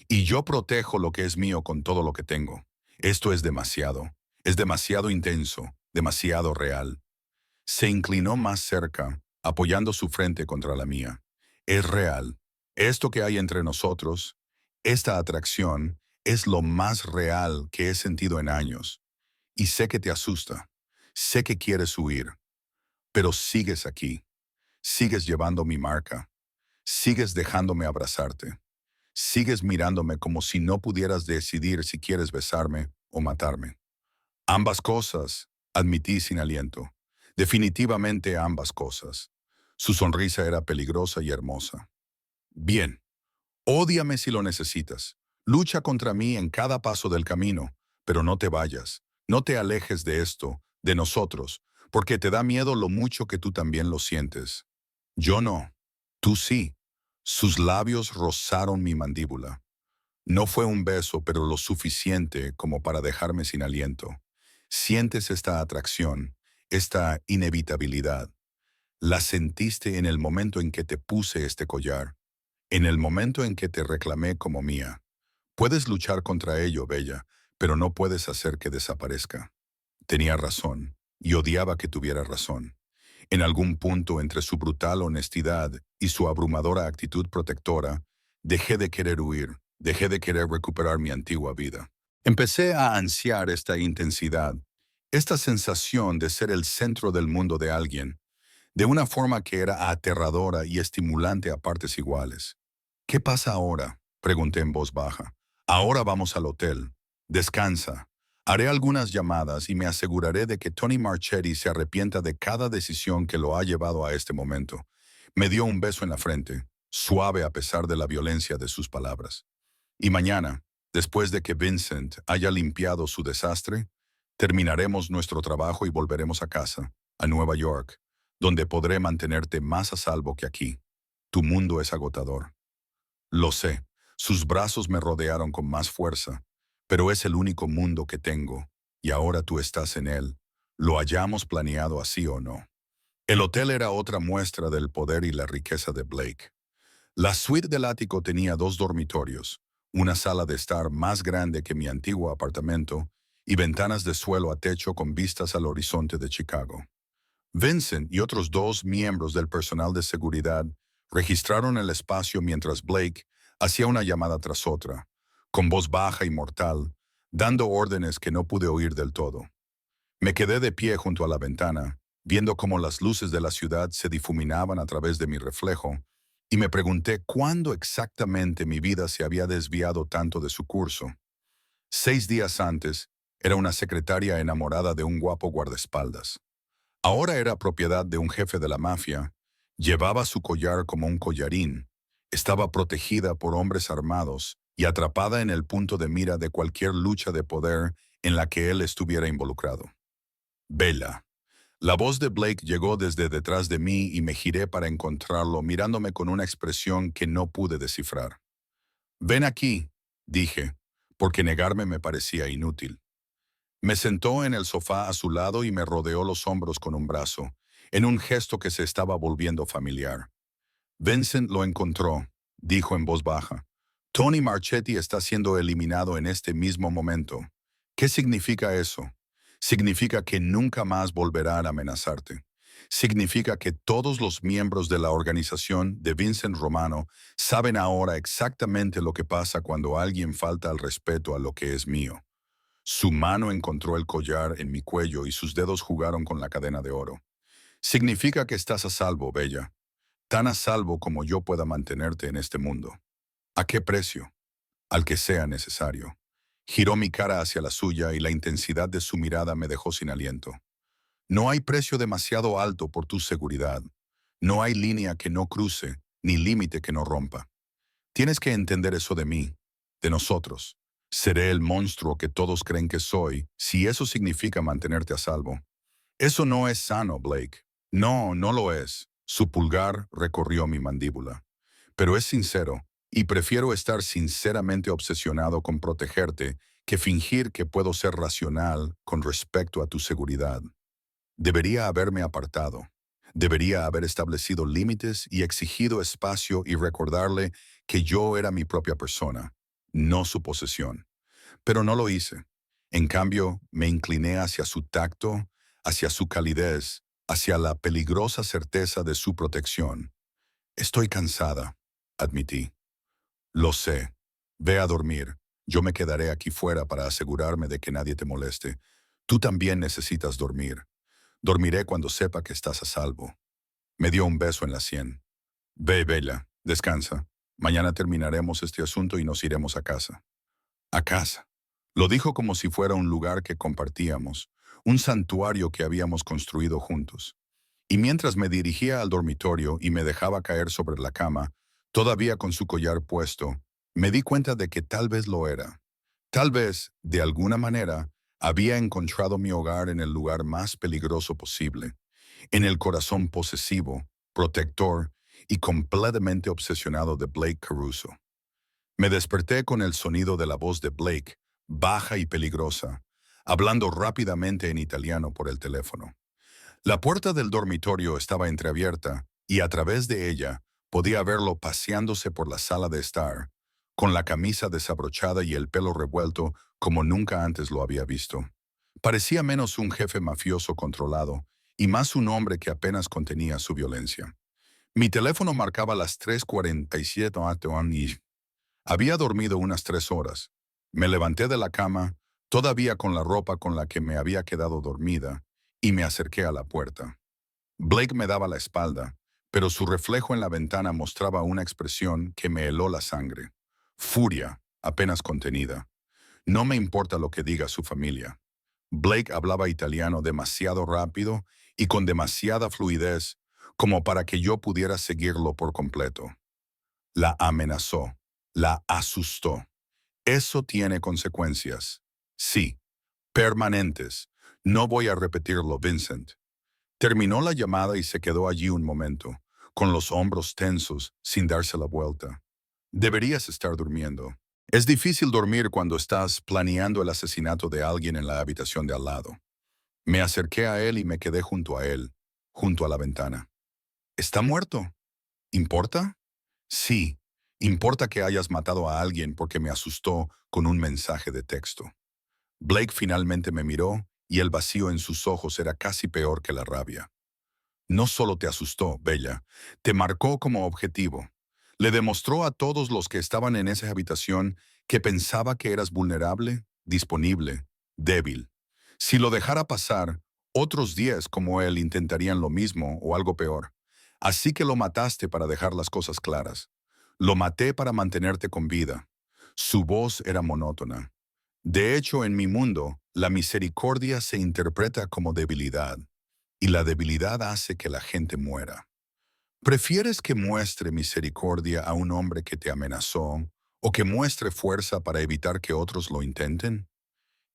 Y yo protejo lo que es mío con todo lo que tengo. Esto es demasiado intenso, demasiado real». Se inclinó más cerca, apoyando su frente contra la mía. «Es real. Esto que hay entre nosotros, esta atracción, es lo más real que he sentido en años. Y sé que te asusta. Sé que quieres huir. Pero sigues aquí. Sigues llevando mi marca. Sigues dejándome abrazarte. Sigues mirándome como si no pudieras decidir si quieres besarme o matarme». «Ambas cosas», admití sin aliento. «Definitivamente ambas cosas». Su sonrisa era peligrosa y hermosa. «Bien, ódiame si lo necesitas. Lucha contra mí en cada paso del camino, pero no te vayas. No te alejes de esto, de nosotros, porque te da miedo lo mucho que tú también lo sientes. Yo no. Tú sí». Sus labios rozaron mi mandíbula. No fue un beso, pero lo suficiente como para dejarme sin aliento. Sientes esta atracción, esta inevitabilidad. La sentiste en el momento en que te puse este collar, en el momento en que te reclamé como mía. Puedes luchar contra ello, Bella, pero no puedes hacer que desaparezca. Tenía razón, y odiaba que tuviera razón. En algún punto entre su brutal honestidad y su abrumadora actitud protectora, dejé de querer huir, dejé de querer recuperar mi antigua vida. Empecé a ansiar esta intensidad, esta sensación de ser el centro del mundo de alguien, de una forma que era aterradora y estimulante a partes iguales. «¿Qué pasa ahora?», pregunté en voz baja. «Ahora vamos al hotel. Descansa. Haré algunas llamadas y me aseguraré de que Tony Marchetti se arrepienta de cada decisión que lo ha llevado a este momento». Me dio un beso en la frente, suave a pesar de la violencia de sus palabras. «Y mañana, después de que Vincent haya limpiado su desastre, terminaremos nuestro trabajo y volveremos a casa, a Nueva York, donde podré mantenerte más a salvo que aquí. Tu mundo es agotador». «Lo sé». Sus brazos me rodearon con más fuerza. «Pero es el único mundo que tengo, y ahora tú estás en él, lo hayamos planeado así o no». El hotel era otra muestra del poder y la riqueza de Blake. La suite del ático tenía 2 dormitorios, una sala de estar más grande que mi antiguo apartamento y ventanas de suelo a techo con vistas al horizonte de Chicago. Vincent y otros 2 miembros del personal de seguridad registraron el espacio mientras Blake hacía una llamada tras otra, con voz baja y mortal, dando órdenes que no pude oír del todo. Me quedé de pie junto a la ventana, viendo cómo las luces de la ciudad se difuminaban a través de mi reflejo, y me pregunté cuándo exactamente mi vida se había desviado tanto de su curso. 6 días antes, era una secretaria enamorada de un guapo guardaespaldas. Ahora era propiedad de un jefe de la mafia, llevaba su collar como un collarín, estaba protegida por hombres armados y atrapada en el punto de mira de cualquier lucha de poder en la que él estuviera involucrado. «Bella». La voz de Blake llegó desde detrás de mí y me giré para encontrarlo mirándome con una expresión que no pude descifrar. «Ven aquí», dije, porque negarme me parecía inútil. Me sentó en el sofá a su lado y me rodeó los hombros con un brazo, en un gesto que se estaba volviendo familiar. «Vincent lo encontró», dijo en voz baja. «Tony Marchetti está siendo eliminado en este mismo momento. ¿Qué significa eso? Significa que nunca más volverá a amenazarte. Significa que todos los miembros de la organización de Vincent Romano saben ahora exactamente lo que pasa cuando alguien falta al respeto a lo que es mío. Su mano encontró el collar en mi cuello y sus dedos jugaron con la cadena de oro. Significa que estás a salvo, Bella. Tan a salvo como yo pueda mantenerte en este mundo. ¿A qué precio? Al que sea necesario. Giró mi cara hacia la suya y la intensidad de su mirada me dejó sin aliento. No hay precio demasiado alto por tu seguridad. No hay línea que no cruce, ni límite que no rompa. Tienes que entender eso de mí, de nosotros. Seré el monstruo que todos creen que soy, si eso significa mantenerte a salvo. Eso no es sano, Blake. No, no lo es. Su pulgar recorrió mi mandíbula. Pero es sincero, y prefiero estar sinceramente obsesionado con protegerte que fingir que puedo ser racional con respecto a tu seguridad. Debería haberme apartado. Debería haber establecido límites y exigido espacio y recordarle que yo era mi propia persona, no su posesión. Pero no lo hice. En cambio, me incliné hacia su tacto, hacia su calidez, hacia la peligrosa certeza de su protección. Estoy cansada, admití. Lo sé. Ve a dormir. Yo me quedaré aquí fuera para asegurarme de que nadie te moleste. Tú también necesitas dormir. Dormiré cuando sepa que estás a salvo. Me dio un beso en la sien. Ve, Bella, descansa. Mañana terminaremos este asunto y nos iremos a casa. A casa. Lo dijo como si fuera un lugar que compartíamos, un santuario que habíamos construido juntos. Y mientras me dirigía al dormitorio y me dejaba caer sobre la cama, todavía con su collar puesto, me di cuenta de que tal vez lo era. Tal vez, de alguna manera, había encontrado mi hogar en el lugar más peligroso posible, en el corazón posesivo, protector y completamente obsesionado de Blake Caruso. Me desperté con el sonido de la voz de Blake, baja y peligrosa, hablando rápidamente en italiano por el teléfono. La puerta del dormitorio estaba entreabierta y a través de ella podía verlo paseándose por la sala de estar, con la camisa desabrochada y el pelo revuelto como nunca antes lo había visto. Parecía menos un jefe mafioso controlado y más un hombre que apenas contenía su violencia. Mi teléfono marcaba las 3:47 am y había dormido unas 3 horas. Me levanté de la cama, todavía con la ropa con la que me había quedado dormida, y me acerqué a la puerta. Blake me daba la espalda, pero su reflejo en la ventana mostraba una expresión que me heló la sangre. Furia, apenas contenida. No me importa lo que diga su familia. Blake hablaba italiano demasiado rápido y con demasiada fluidez como para que yo pudiera seguirlo por completo. La amenazó, la asustó. Eso tiene consecuencias. Sí, permanentes. No voy a repetirlo, Vincent. Terminó la llamada y se quedó allí un momento, con los hombros tensos, sin darse la vuelta. Deberías estar durmiendo. Es difícil dormir cuando estás planeando el asesinato de alguien en la habitación de al lado. Me acerqué a él y me quedé junto a él, junto a la ventana. ¿Está muerto? ¿Importa? Sí, importa que hayas matado a alguien porque me asustó con un mensaje de texto. Blake finalmente me miró y el vacío en sus ojos era casi peor que la rabia. No solo te asustó, Bella, te marcó como objetivo. Le demostró a todos los que estaban en esa habitación que pensaba que eras vulnerable, disponible, débil. Si lo dejara pasar, otros 10 como él intentarían lo mismo o algo peor. Así que lo mataste para dejar las cosas claras. Lo maté para mantenerte con vida. Su voz era monótona. De hecho, en mi mundo, la misericordia se interpreta como debilidad, y la debilidad hace que la gente muera. ¿Prefieres que muestre misericordia a un hombre que te amenazó o que muestre fuerza para evitar que otros lo intenten?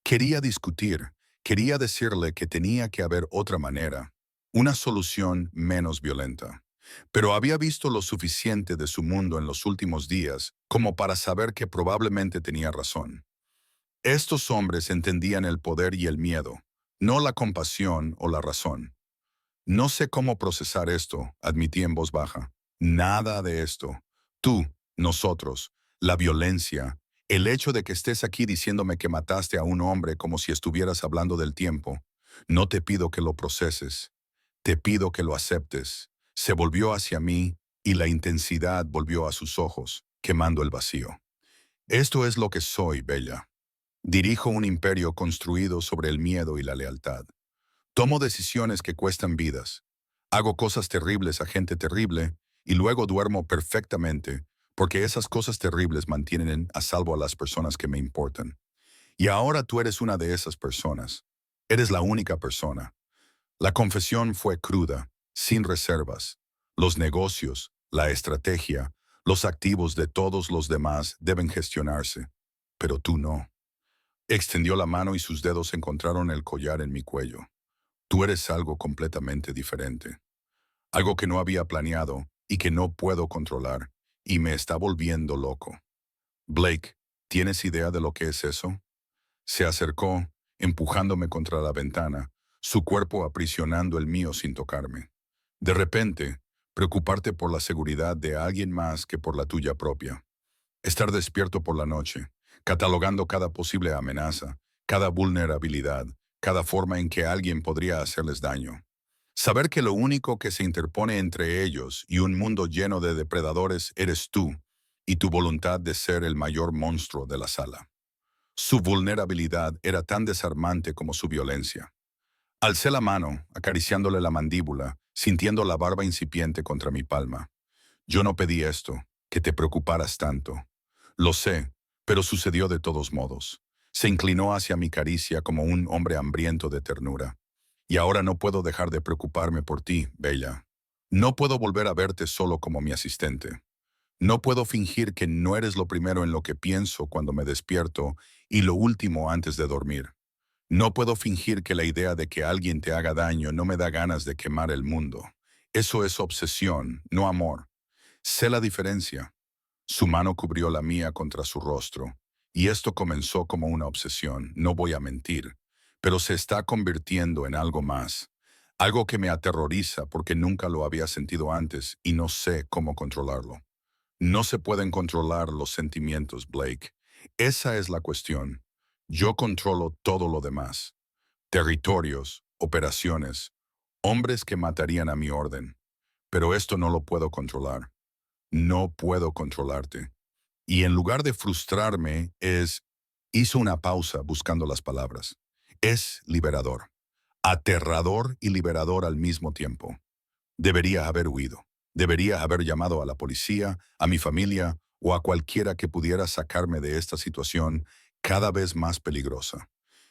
Quería discutir, quería decirle que tenía que haber otra manera, una solución menos violenta. Pero había visto lo suficiente de su mundo en los últimos días como para saber que probablemente tenía razón. Estos hombres entendían el poder y el miedo, no la compasión o la razón. No sé cómo procesar esto, admití en voz baja. Nada de esto. Tú, nosotros, la violencia, el hecho de que estés aquí diciéndome que mataste a un hombre como si estuvieras hablando del tiempo. No te pido que lo proceses. Te pido que lo aceptes. Se volvió hacia mí y la intensidad volvió a sus ojos, quemando el vacío. Esto es lo que soy, Bella. Dirijo un imperio construido sobre el miedo y la lealtad. Tomo decisiones que cuestan vidas. Hago cosas terribles a gente terrible y luego duermo perfectamente porque esas cosas terribles mantienen a salvo a las personas que me importan. Y ahora tú eres una de esas personas. Eres la única persona. La confesión fue cruda, sin reservas. Los negocios, la estrategia, los activos de todos los demás deben gestionarse, pero tú no. Extendió la mano y sus dedos encontraron el collar en mi cuello. Tú eres algo completamente diferente. Algo que no había planeado y que no puedo controlar, y me está volviendo loco. Blake, ¿tienes idea de lo que es eso? Se acercó, empujándome contra la ventana, su cuerpo aprisionando el mío sin tocarme. De repente, preocuparte por la seguridad de alguien más que por la tuya propia. Estar despierto por la noche, catalogando cada posible amenaza, cada vulnerabilidad, cada forma en que alguien podría hacerles daño. Saber que lo único que se interpone entre ellos y un mundo lleno de depredadores eres tú y tu voluntad de ser el mayor monstruo de la sala. Su vulnerabilidad era tan desarmante como su violencia. Alcé la mano, acariciándole la mandíbula, sintiendo la barba incipiente contra mi palma. Yo no pedí esto, que te preocuparas tanto. Lo sé, pero sucedió de todos modos. Se inclinó hacia mi caricia como un hombre hambriento de ternura. Y ahora no puedo dejar de preocuparme por ti, Bella. No puedo volver a verte solo como mi asistente. No puedo fingir que no eres lo primero en lo que pienso cuando me despierto y lo último antes de dormir. No puedo fingir que la idea de que alguien te haga daño no me da ganas de quemar el mundo. Eso es obsesión, no amor. Sé la diferencia. Su mano cubrió la mía contra su rostro, y esto comenzó como una obsesión, no voy a mentir, pero se está convirtiendo en algo más, algo que me aterroriza porque nunca lo había sentido antes y no sé cómo controlarlo. No se pueden controlar los sentimientos, Blake. Esa es la cuestión. Yo controlo todo lo demás. Territorios, operaciones, hombres que matarían a mi orden. Pero esto no lo puedo controlar. No puedo controlarte. Y en lugar de frustrarme, hizo una pausa buscando las palabras. Es liberador. Aterrador y liberador al mismo tiempo. Debería haber huido. Debería haber llamado a la policía, a mi familia o a cualquiera que pudiera sacarme de esta situación cada vez más peligrosa.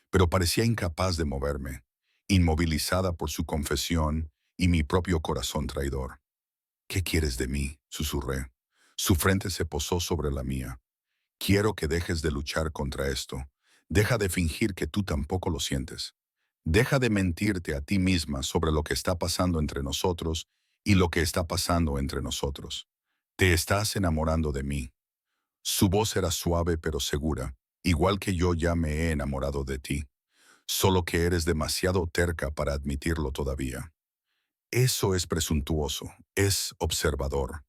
Pero parecía incapaz de moverme, inmovilizada por su confesión y mi propio corazón traidor. ¿Qué quieres de mí?, susurré. Su frente se posó sobre la mía. Quiero que dejes de luchar contra esto. Deja de fingir que tú tampoco lo sientes. Deja de mentirte a ti misma sobre lo que está pasando entre nosotros y lo que está pasando entre nosotros. Te estás enamorando de mí. Su voz era suave pero segura, igual que yo ya me he enamorado de ti, solo que eres demasiado terca para admitirlo todavía. Eso es presuntuoso, es observador.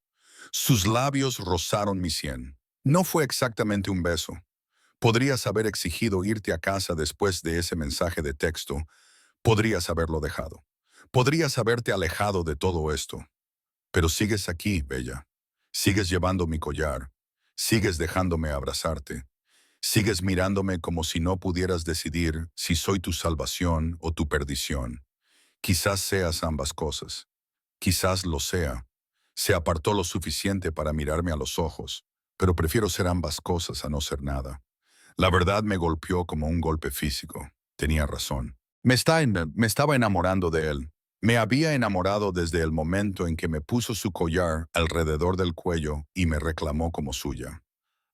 Sus labios rozaron mi sien. No fue exactamente un beso. Podrías haber exigido irte a casa después de ese mensaje de texto. Podrías haberlo dejado. Podrías haberte alejado de todo esto. Pero sigues aquí, Bella. Sigues llevando mi collar. Sigues dejándome abrazarte. Sigues mirándome como si no pudieras decidir si soy tu salvación o tu perdición. Quizás seas ambas cosas. Quizás lo sea. Se apartó lo suficiente para mirarme a los ojos, pero prefiero ser ambas cosas a no ser nada. La verdad me golpeó como un golpe físico. Tenía razón. Me estaba enamorando de él. Me había enamorado desde el momento en que me puso su collar alrededor del cuello y me reclamó como suya.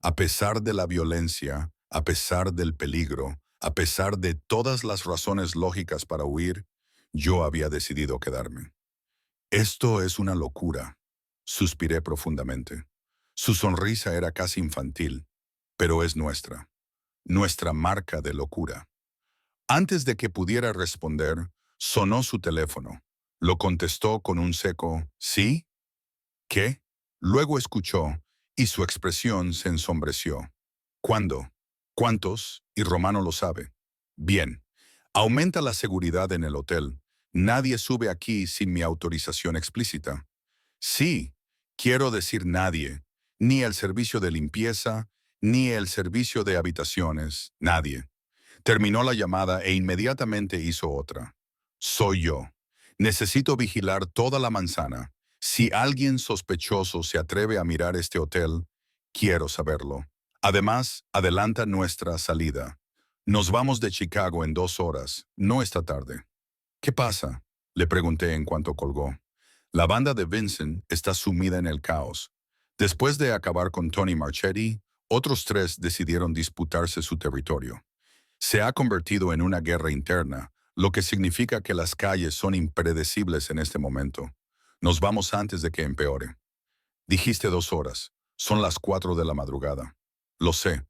A pesar de la violencia, a pesar del peligro, a pesar de todas las razones lógicas para huir, yo había decidido quedarme. Esto es una locura, suspiré profundamente. Su sonrisa era casi infantil, pero es nuestra marca de locura. Antes de que pudiera responder, sonó su teléfono. Lo contestó con un seco «¿Sí? ¿Qué?». Luego escuchó, y su expresión se ensombreció. ¿Cuándo? ¿Cuántos? Y Romano lo sabe. Bien. Aumenta la seguridad en el hotel. Nadie sube aquí sin mi autorización explícita. Sí, quiero decir nadie. Ni el servicio de limpieza, Ni el servicio de habitaciones, nadie. Terminó la llamada e inmediatamente hizo otra. Soy yo. Necesito vigilar toda la manzana. Si alguien sospechoso se atreve a mirar este hotel, quiero saberlo. Además, adelanta nuestra salida. Nos vamos de Chicago en 2 horas, no esta tarde. ¿Qué pasa?, le pregunté en cuanto colgó. La banda de Vincent está sumida en el caos. Después de acabar con Tony Marchetti, otros 3 decidieron disputarse su territorio. Se ha convertido en una guerra interna, lo que significa que las calles son impredecibles en este momento. Nos vamos antes de que empeore. Dijiste 2 horas. Son las 4 de la madrugada. Lo sé.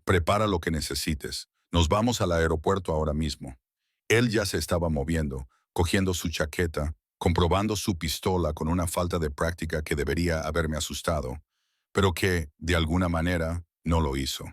Prepara lo que necesites. Nos vamos al aeropuerto ahora mismo. Él ya se estaba moviendo, cogiendo su chaqueta, comprobando su pistola con una falta de práctica que debería haberme asustado, pero que, de alguna manera, no lo hizo.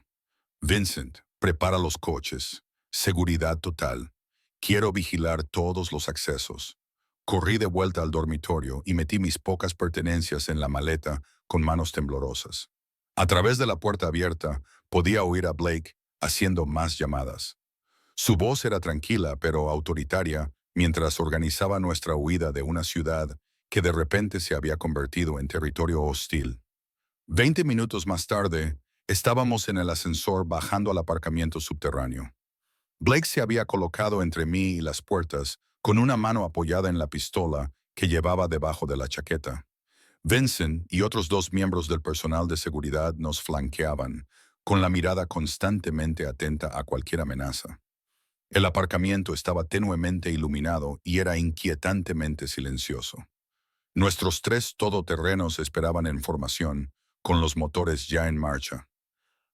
Vincent, prepara los coches. Seguridad total. Quiero vigilar todos los accesos. Corrí de vuelta al dormitorio y metí mis pocas pertenencias en la maleta con manos temblorosas. A través de la puerta abierta, podía oír a Blake haciendo más llamadas. Su voz era tranquila pero autoritaria mientras organizaba nuestra huida de una ciudad que de repente se había convertido en territorio hostil. 20 minutos más tarde, estábamos en el ascensor bajando al aparcamiento subterráneo. Blake se había colocado entre mí y las puertas, con una mano apoyada en la pistola que llevaba debajo de la chaqueta. Vincent y otros 2 miembros del personal de seguridad nos flanqueaban, con la mirada constantemente atenta a cualquier amenaza. El aparcamiento estaba tenuemente iluminado y era inquietantemente silencioso. Nuestros 3 todoterrenos esperaban en formación, con los motores ya en marcha.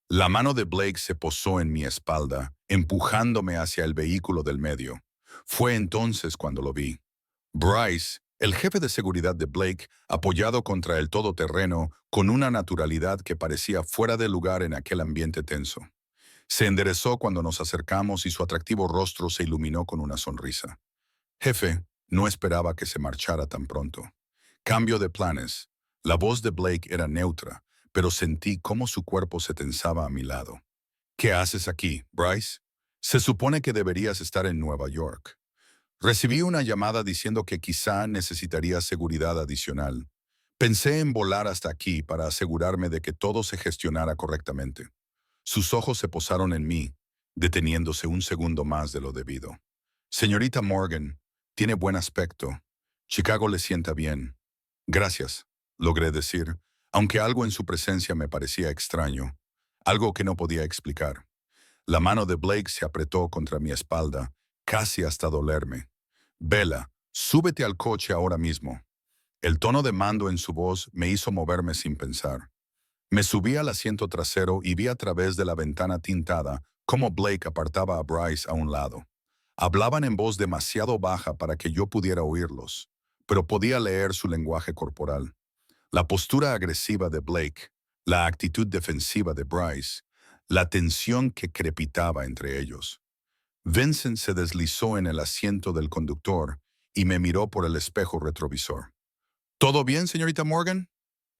La mano de Blake se posó en mi espalda, empujándome hacia el vehículo del medio. Fue entonces cuando lo vi. Bryce, el jefe de seguridad de Blake, apoyado contra el todoterreno con una naturalidad que parecía fuera de lugar en aquel ambiente tenso. Se enderezó cuando nos acercamos y su atractivo rostro se iluminó con una sonrisa. Jefe, no esperaba que se marchara tan pronto. Cambio de planes. La voz de Blake era neutra, pero sentí cómo su cuerpo se tensaba a mi lado. ¿Qué haces aquí, Bryce? Se supone que deberías estar en Nueva York. Recibí una llamada diciendo que quizá necesitaría seguridad adicional. Pensé en volar hasta aquí para asegurarme de que todo se gestionara correctamente. Sus ojos se posaron en mí, deteniéndose un segundo más de lo debido. Señorita Morgan, tiene buen aspecto. Chicago le sienta bien. Gracias, logré decir, aunque algo en su presencia me parecía extraño, algo que no podía explicar. La mano de Blake se apretó contra mi espalda, casi hasta dolerme. Bella, súbete al coche ahora mismo. El tono de mando en su voz me hizo moverme sin pensar. Me subí al asiento trasero y vi a través de la ventana tintada cómo Blake apartaba a Bryce a un lado. Hablaban en voz demasiado baja para que yo pudiera oírlos, pero podía leer su lenguaje corporal. La postura agresiva de Blake, la actitud defensiva de Bryce, la tensión que crepitaba entre ellos. Vincent se deslizó en el asiento del conductor y me miró por el espejo retrovisor. ¿Todo bien, señorita Morgan?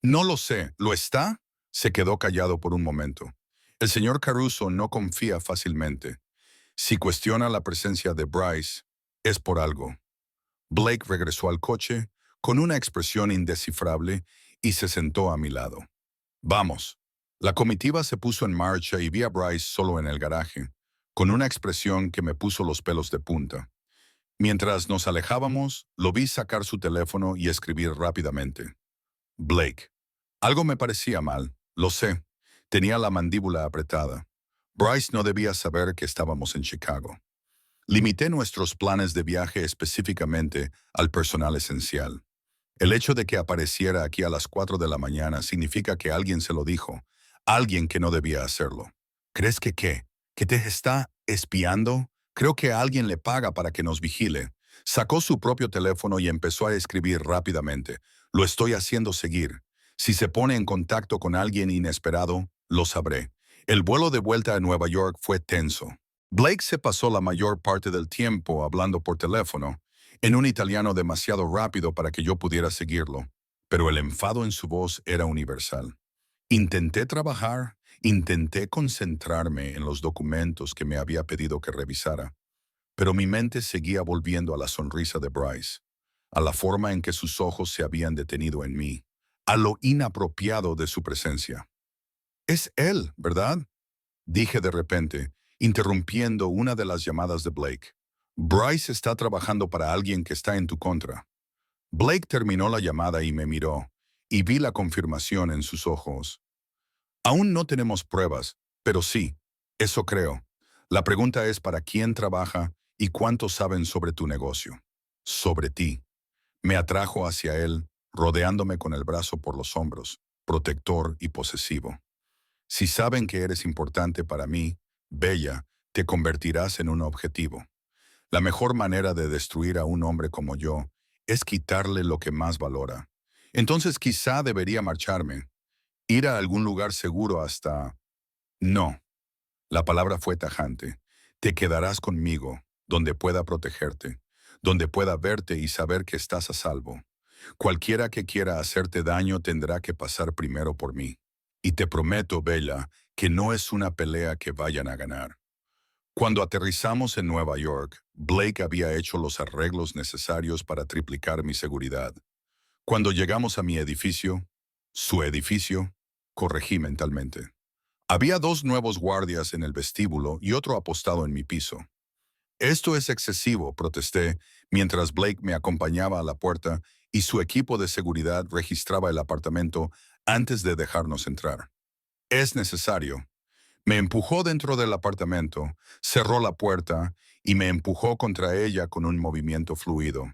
No lo sé. ¿Lo está? Se quedó callado por un momento. El señor Caruso no confía fácilmente. Si cuestiona la presencia de Bryce, es por algo. Blake regresó al coche con una expresión indescifrable y se sentó a mi lado. Vamos. La comitiva se puso en marcha y vi a Bryce solo en el garaje, con una expresión que me puso los pelos de punta. Mientras nos alejábamos, lo vi sacar su teléfono y escribir rápidamente. Blake. Algo me parecía mal, lo sé. Tenía la mandíbula apretada. Bryce no debía saber que estábamos en Chicago. Limité nuestros planes de viaje específicamente al personal esencial. El hecho de que apareciera aquí a las 4 de la mañana significa que alguien se lo dijo, alguien que no debía hacerlo. ¿Crees que qué? ¿Que te está espiando? Creo que alguien le paga para que nos vigile. Sacó su propio teléfono y empezó a escribir rápidamente. Lo estoy haciendo seguir. Si se pone en contacto con alguien inesperado, lo sabré. El vuelo de vuelta a Nueva York fue tenso. Blake se pasó la mayor parte del tiempo hablando por teléfono, en un italiano demasiado rápido para que yo pudiera seguirlo, pero el enfado en su voz era universal. Intenté trabajar, Intenté concentrarme en los documentos que me había pedido que revisara, pero mi mente seguía volviendo a la sonrisa de Bryce, a la forma en que sus ojos se habían detenido en mí, a lo inapropiado de su presencia. Es él, ¿verdad? Dije de repente, interrumpiendo una de las llamadas de Blake. Bryce está trabajando para alguien que está en tu contra. Blake terminó la llamada y me miró, y vi la confirmación en sus ojos. Aún no tenemos pruebas, pero sí, eso creo. La pregunta es para quién trabaja y cuánto saben sobre tu negocio. Sobre ti. Me atrajo hacia él, rodeándome con el brazo por los hombros, protector y posesivo. Si saben que eres importante para mí, Bella, te convertirás en un objetivo. La mejor manera de destruir a un hombre como yo es quitarle lo que más valora. Entonces quizá debería marcharme, ir a algún lugar seguro hasta... No, la palabra fue tajante. Te quedarás conmigo, donde pueda protegerte, donde pueda verte y saber que estás a salvo. Cualquiera que quiera hacerte daño tendrá que pasar primero por mí. Y te prometo, Bella, que no es una pelea que vayan a ganar. Cuando aterrizamos en Nueva York, Blake había hecho los arreglos necesarios para triplicar mi seguridad. Cuando llegamos a mi edificio, su edificio, corregí mentalmente. Había 2 nuevos guardias en el vestíbulo y otro apostado en mi piso. Esto es excesivo, protesté, mientras Blake me acompañaba a la puerta y su equipo de seguridad registraba el apartamento antes de dejarnos entrar. Es necesario. Me empujó dentro del apartamento, cerró la puerta y me empujó contra ella con un movimiento fluido.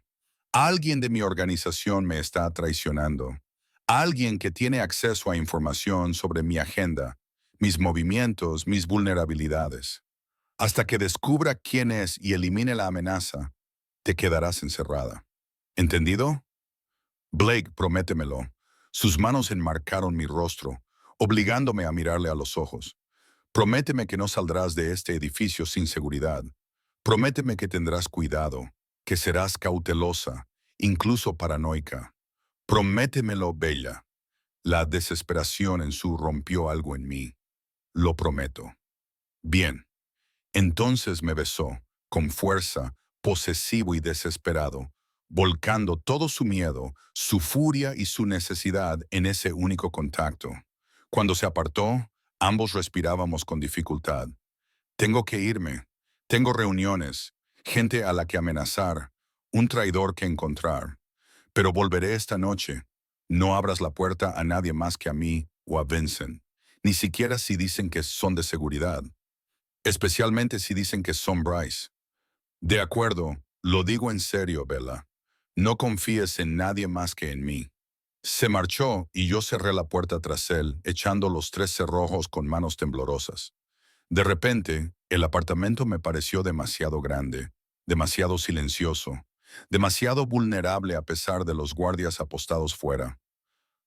Alguien de mi organización me está traicionando. Alguien que tiene acceso a información sobre mi agenda, mis movimientos, mis vulnerabilidades. Hasta que descubra quién es y elimine la amenaza, te quedarás encerrada. ¿Entendido? Blake, prométemelo. Sus manos enmarcaron mi rostro, obligándome a mirarle a los ojos. Prométeme que no saldrás de este edificio sin seguridad. Prométeme que tendrás cuidado, que serás cautelosa, incluso paranoica. Prométemelo, Bella. La desesperación en su rompió algo en mí. Lo prometo. Bien. Entonces me besó, con fuerza, posesivo y desesperado, volcando todo su miedo, su furia y su necesidad en ese único contacto. Cuando se apartó, ambos respirábamos con dificultad. Tengo que irme. Tengo reuniones, gente a la que amenazar, un traidor que encontrar. Pero volveré esta noche. No abras la puerta a nadie más que a mí o a Vincent, ni siquiera si dicen que son de seguridad. Especialmente si dicen que son Bryce. De acuerdo, lo digo en serio, Bella. No confíes en nadie más que en mí. Se marchó y yo cerré la puerta tras él, echando los 3 cerrojos con manos temblorosas. De repente, el apartamento me pareció demasiado grande, demasiado silencioso, demasiado vulnerable a pesar de los guardias apostados fuera.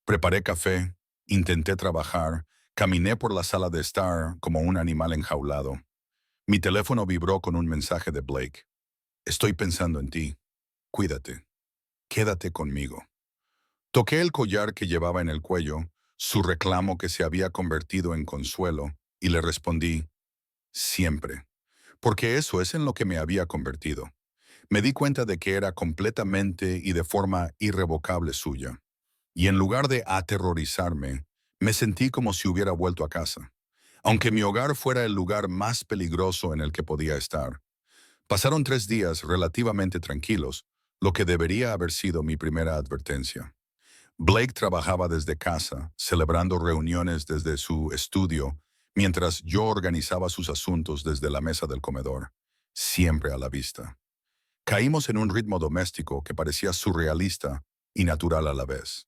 Preparé café, intenté trabajar, caminé por la sala de estar como un animal enjaulado. Mi teléfono vibró con un mensaje de Blake. Estoy pensando en ti. Cuídate. Quédate conmigo. Toqué el collar que llevaba en el cuello, su reclamo que se había convertido en consuelo, y le respondí, siempre. Porque eso es en lo que me había convertido. Me di cuenta de que era completamente y de forma irrevocable suya. Y en lugar de aterrorizarme, me sentí como si hubiera vuelto a casa. Aunque mi hogar fuera el lugar más peligroso en el que podía estar. Pasaron 3 días relativamente tranquilos, lo que debería haber sido mi primera advertencia. Blake trabajaba desde casa, celebrando reuniones desde su estudio, mientras yo organizaba sus asuntos desde la mesa del comedor, siempre a la vista. Caímos en un ritmo doméstico que parecía surrealista y natural a la vez.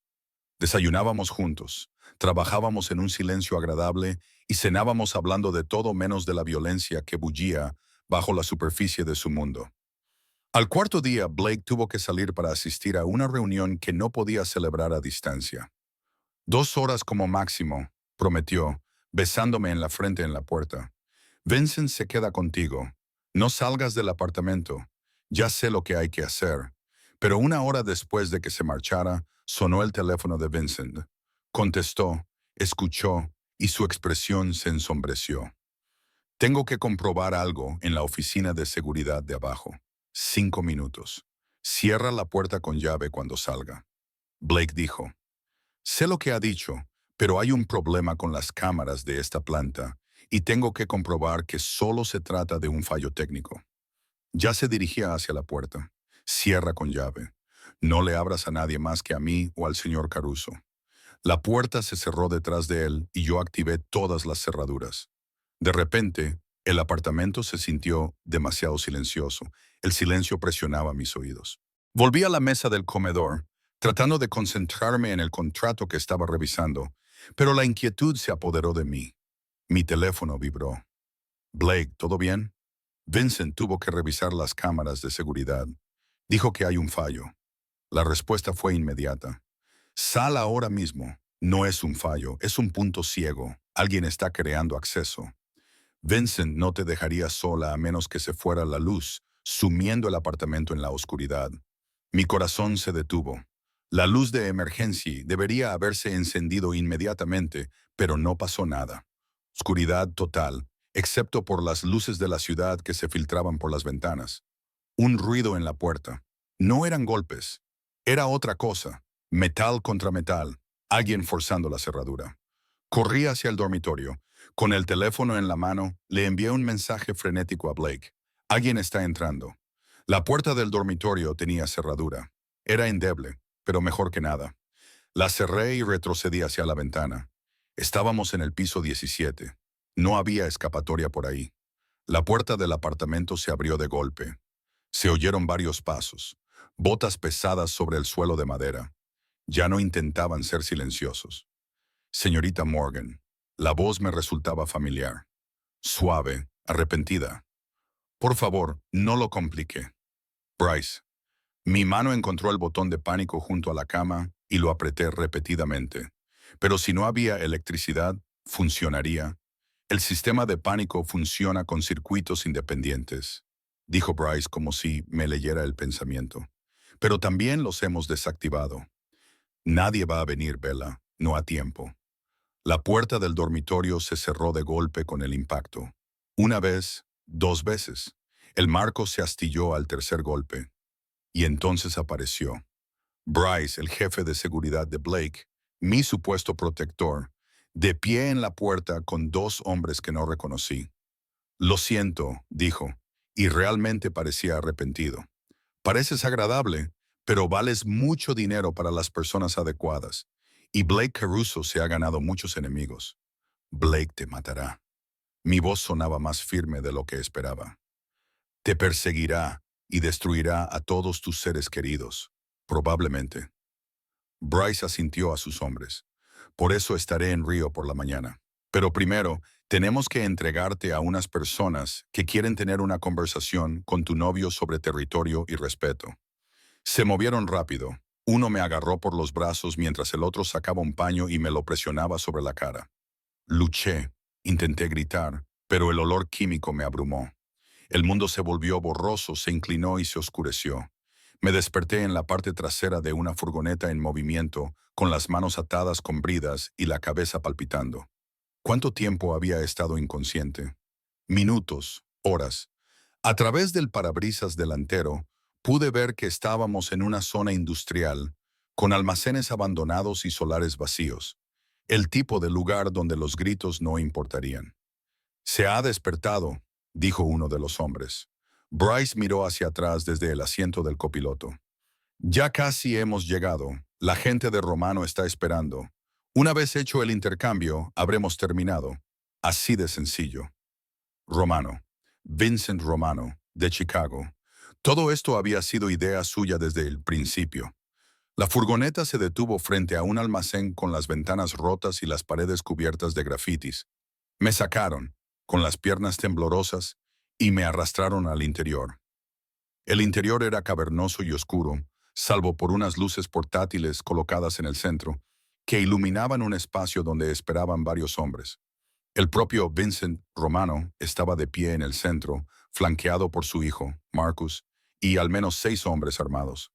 Desayunábamos juntos, trabajábamos en un silencio agradable y cenábamos hablando de todo menos de la violencia que bullía bajo la superficie de su mundo. Al cuarto día, Blake tuvo que salir para asistir a una reunión que no podía celebrar a distancia. 2 horas como máximo, prometió, besándome en la frente en la puerta. Vincent se queda contigo. No salgas del apartamento. Ya sé lo que hay que hacer. Pero 1 hora después de que se marchara, sonó el teléfono de Vincent. Contestó, escuchó y su expresión se ensombreció. Tengo que comprobar algo en la oficina de seguridad de abajo. 5 minutos. Cierra la puerta con llave cuando salga. Blake dijo, sé lo que ha dicho, pero hay un problema con las cámaras de esta planta y tengo que comprobar que solo se trata de un fallo técnico. Ya se dirigía hacia la puerta. Cierra con llave. No le abras a nadie más que a mí o al señor Caruso. La puerta se cerró detrás de él y yo activé todas las cerraduras. De repente, el apartamento se sintió demasiado silencioso. El silencio presionaba mis oídos. Volví a la mesa del comedor, tratando de concentrarme en el contrato que estaba revisando, pero la inquietud se apoderó de mí. Mi teléfono vibró. Blake, ¿todo bien? Vincent tuvo que revisar las cámaras de seguridad. Dijo que hay un fallo. La respuesta fue inmediata. Sal ahora mismo. No es un fallo, es un punto ciego. Alguien está creando acceso. Vincent no te dejaría sola a menos que se fuera la luz, sumiendo el apartamento en la oscuridad. Mi corazón se detuvo. La luz de emergencia debería haberse encendido inmediatamente, pero no pasó nada. Oscuridad total, excepto por las luces de la ciudad que se filtraban por las ventanas. Un ruido en la puerta. No eran golpes. Era otra cosa. Metal contra metal. Alguien forzando la cerradura. Corrí hacia el dormitorio. Con el teléfono en la mano, le envié un mensaje frenético a Blake. Alguien está entrando. La puerta del dormitorio tenía cerradura. Era endeble, pero mejor que nada. La cerré y retrocedí hacia la ventana. Estábamos en el piso 17. No había escapatoria por ahí. La puerta del apartamento se abrió de golpe. Se oyeron varios pasos, botas pesadas sobre el suelo de madera. Ya no intentaban ser silenciosos. Señorita Morgan. La voz me resultaba familiar. Suave, arrepentida. Por favor, no lo complique. Bryce. Mi mano encontró el botón de pánico junto a la cama y lo apreté repetidamente. Pero si no había electricidad, funcionaría. El sistema de pánico funciona con circuitos independientes, dijo Bryce como si me leyera el pensamiento. Pero también los hemos desactivado. Nadie va a venir, Bella, no a tiempo. La puerta del dormitorio se cerró de golpe con el impacto. Una vez, 2 veces. El marco se astilló al tercer golpe. Y entonces apareció. Bryce, el jefe de seguridad de Blake, mi supuesto protector, de pie en la puerta con 2 hombres que no reconocí. Lo siento, dijo, y realmente parecía arrepentido. Pareces agradable, pero vales mucho dinero para las personas adecuadas. Y Blake Caruso se ha ganado muchos enemigos. Blake te matará. Mi voz sonaba más firme de lo que esperaba. Te perseguirá y destruirá a todos tus seres queridos, probablemente. Bryce asintió a sus hombres. Por eso estaré en Río por la mañana. Pero primero, tenemos que entregarte a unas personas que quieren tener una conversación con tu novio sobre territorio y respeto. Se movieron rápido. Uno me agarró por los brazos mientras el otro sacaba un paño y me lo presionaba sobre la cara. Luché, intenté gritar, pero el olor químico me abrumó. El mundo se volvió borroso, se inclinó y se oscureció. Me desperté en la parte trasera de una furgoneta en movimiento, con las manos atadas con bridas y la cabeza palpitando. ¿Cuánto tiempo había estado inconsciente? Minutos, horas. A través del parabrisas delantero, pude ver que estábamos en una zona industrial, con almacenes abandonados y solares vacíos. El tipo de lugar donde los gritos no importarían. Se ha despertado, dijo uno de los hombres. Bryce miró hacia atrás desde el asiento del copiloto. Ya casi hemos llegado. La gente de Romano está esperando. Una vez hecho el intercambio, habremos terminado. Así de sencillo. Romano. Vincent Romano, de Chicago. Todo esto había sido idea suya desde el principio. La furgoneta se detuvo frente a un almacén con las ventanas rotas y las paredes cubiertas de grafitis. Me sacaron, con las piernas temblorosas, y me arrastraron al interior. El interior era cavernoso y oscuro, salvo por unas luces portátiles colocadas en el centro, que iluminaban un espacio donde esperaban varios hombres. El propio Vincent Romano estaba de pie en el centro, flanqueado por su hijo, Marcus, y al menos 6 hombres armados.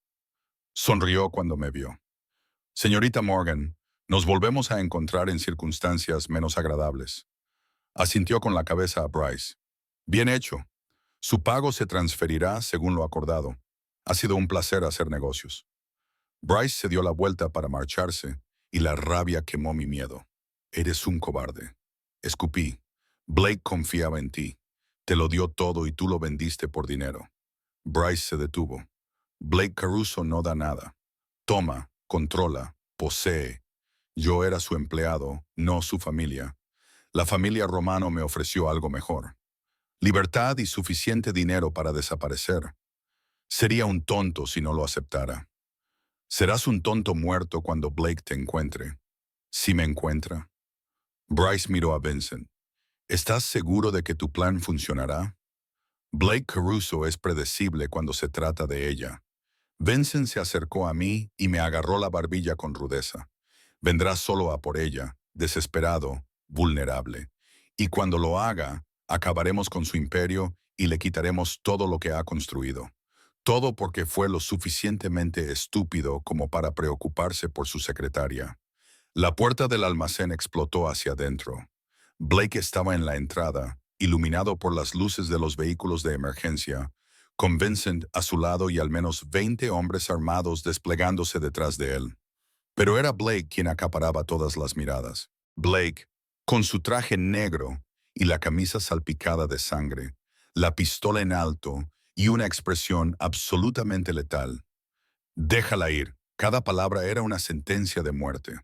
Sonrió cuando me vio. Señorita Morgan, Nos volvemos a encontrar en circunstancias menos agradables. Asintió con la cabeza a Bryce. Bien hecho. Su pago se transferirá según lo acordado. Ha sido un placer hacer negocios. Bryce se dio la vuelta para marcharse y la rabia quemó mi miedo. Eres un cobarde. Escupí. Blake confiaba en ti. Te lo dio todo y tú lo vendiste por dinero. Bryce se detuvo. Blake Caruso no da nada. Toma, controla, posee. Yo era su empleado, no su familia. La familia Romano me ofreció algo mejor. Libertad y suficiente dinero para desaparecer. Sería un tonto si no lo aceptara. Serás un tonto muerto cuando Blake te encuentre. Si me encuentra. Bryce miró a Vincent. ¿Estás seguro de que tu plan funcionará? Blake Caruso es predecible cuando se trata de ella. Vincent se acercó a mí y me agarró la barbilla con rudeza. Vendrá solo a por ella, desesperado, vulnerable. Y cuando lo haga, acabaremos con su imperio y le quitaremos todo lo que ha construido. Todo porque fue lo suficientemente estúpido como para preocuparse por su secretaria. La puerta del almacén explotó hacia adentro. Blake estaba en la entrada, iluminado por las luces de los vehículos de emergencia, con Vincent a su lado y al menos 20 hombres armados desplegándose detrás de él. Pero era Blake quien acaparaba todas las miradas. Blake, con su traje negro y la camisa salpicada de sangre, la pistola en alto y una expresión absolutamente letal. Déjala ir. Cada palabra era una sentencia de muerte.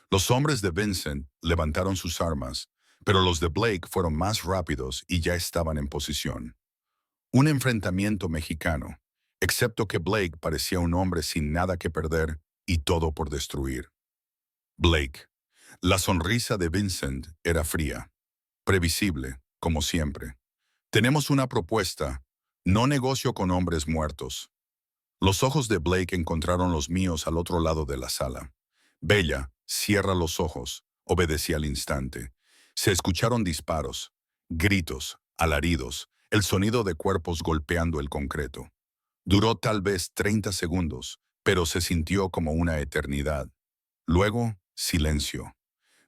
Los hombres de Vincent levantaron sus armas, pero los de Blake fueron más rápidos y ya estaban en posición. Un enfrentamiento mexicano, excepto que Blake parecía un hombre sin nada que perder y todo por destruir. Blake. La sonrisa de Vincent era fría, previsible, como siempre. Tenemos una propuesta. No negocio con hombres muertos. Los ojos de Blake encontraron los míos al otro lado de la sala. Bella, cierra los ojos, obedecí al instante. Se escucharon disparos, gritos, alaridos, el sonido de cuerpos golpeando el concreto. Duró tal vez 30 segundos, pero se sintió como una eternidad. Luego, silencio.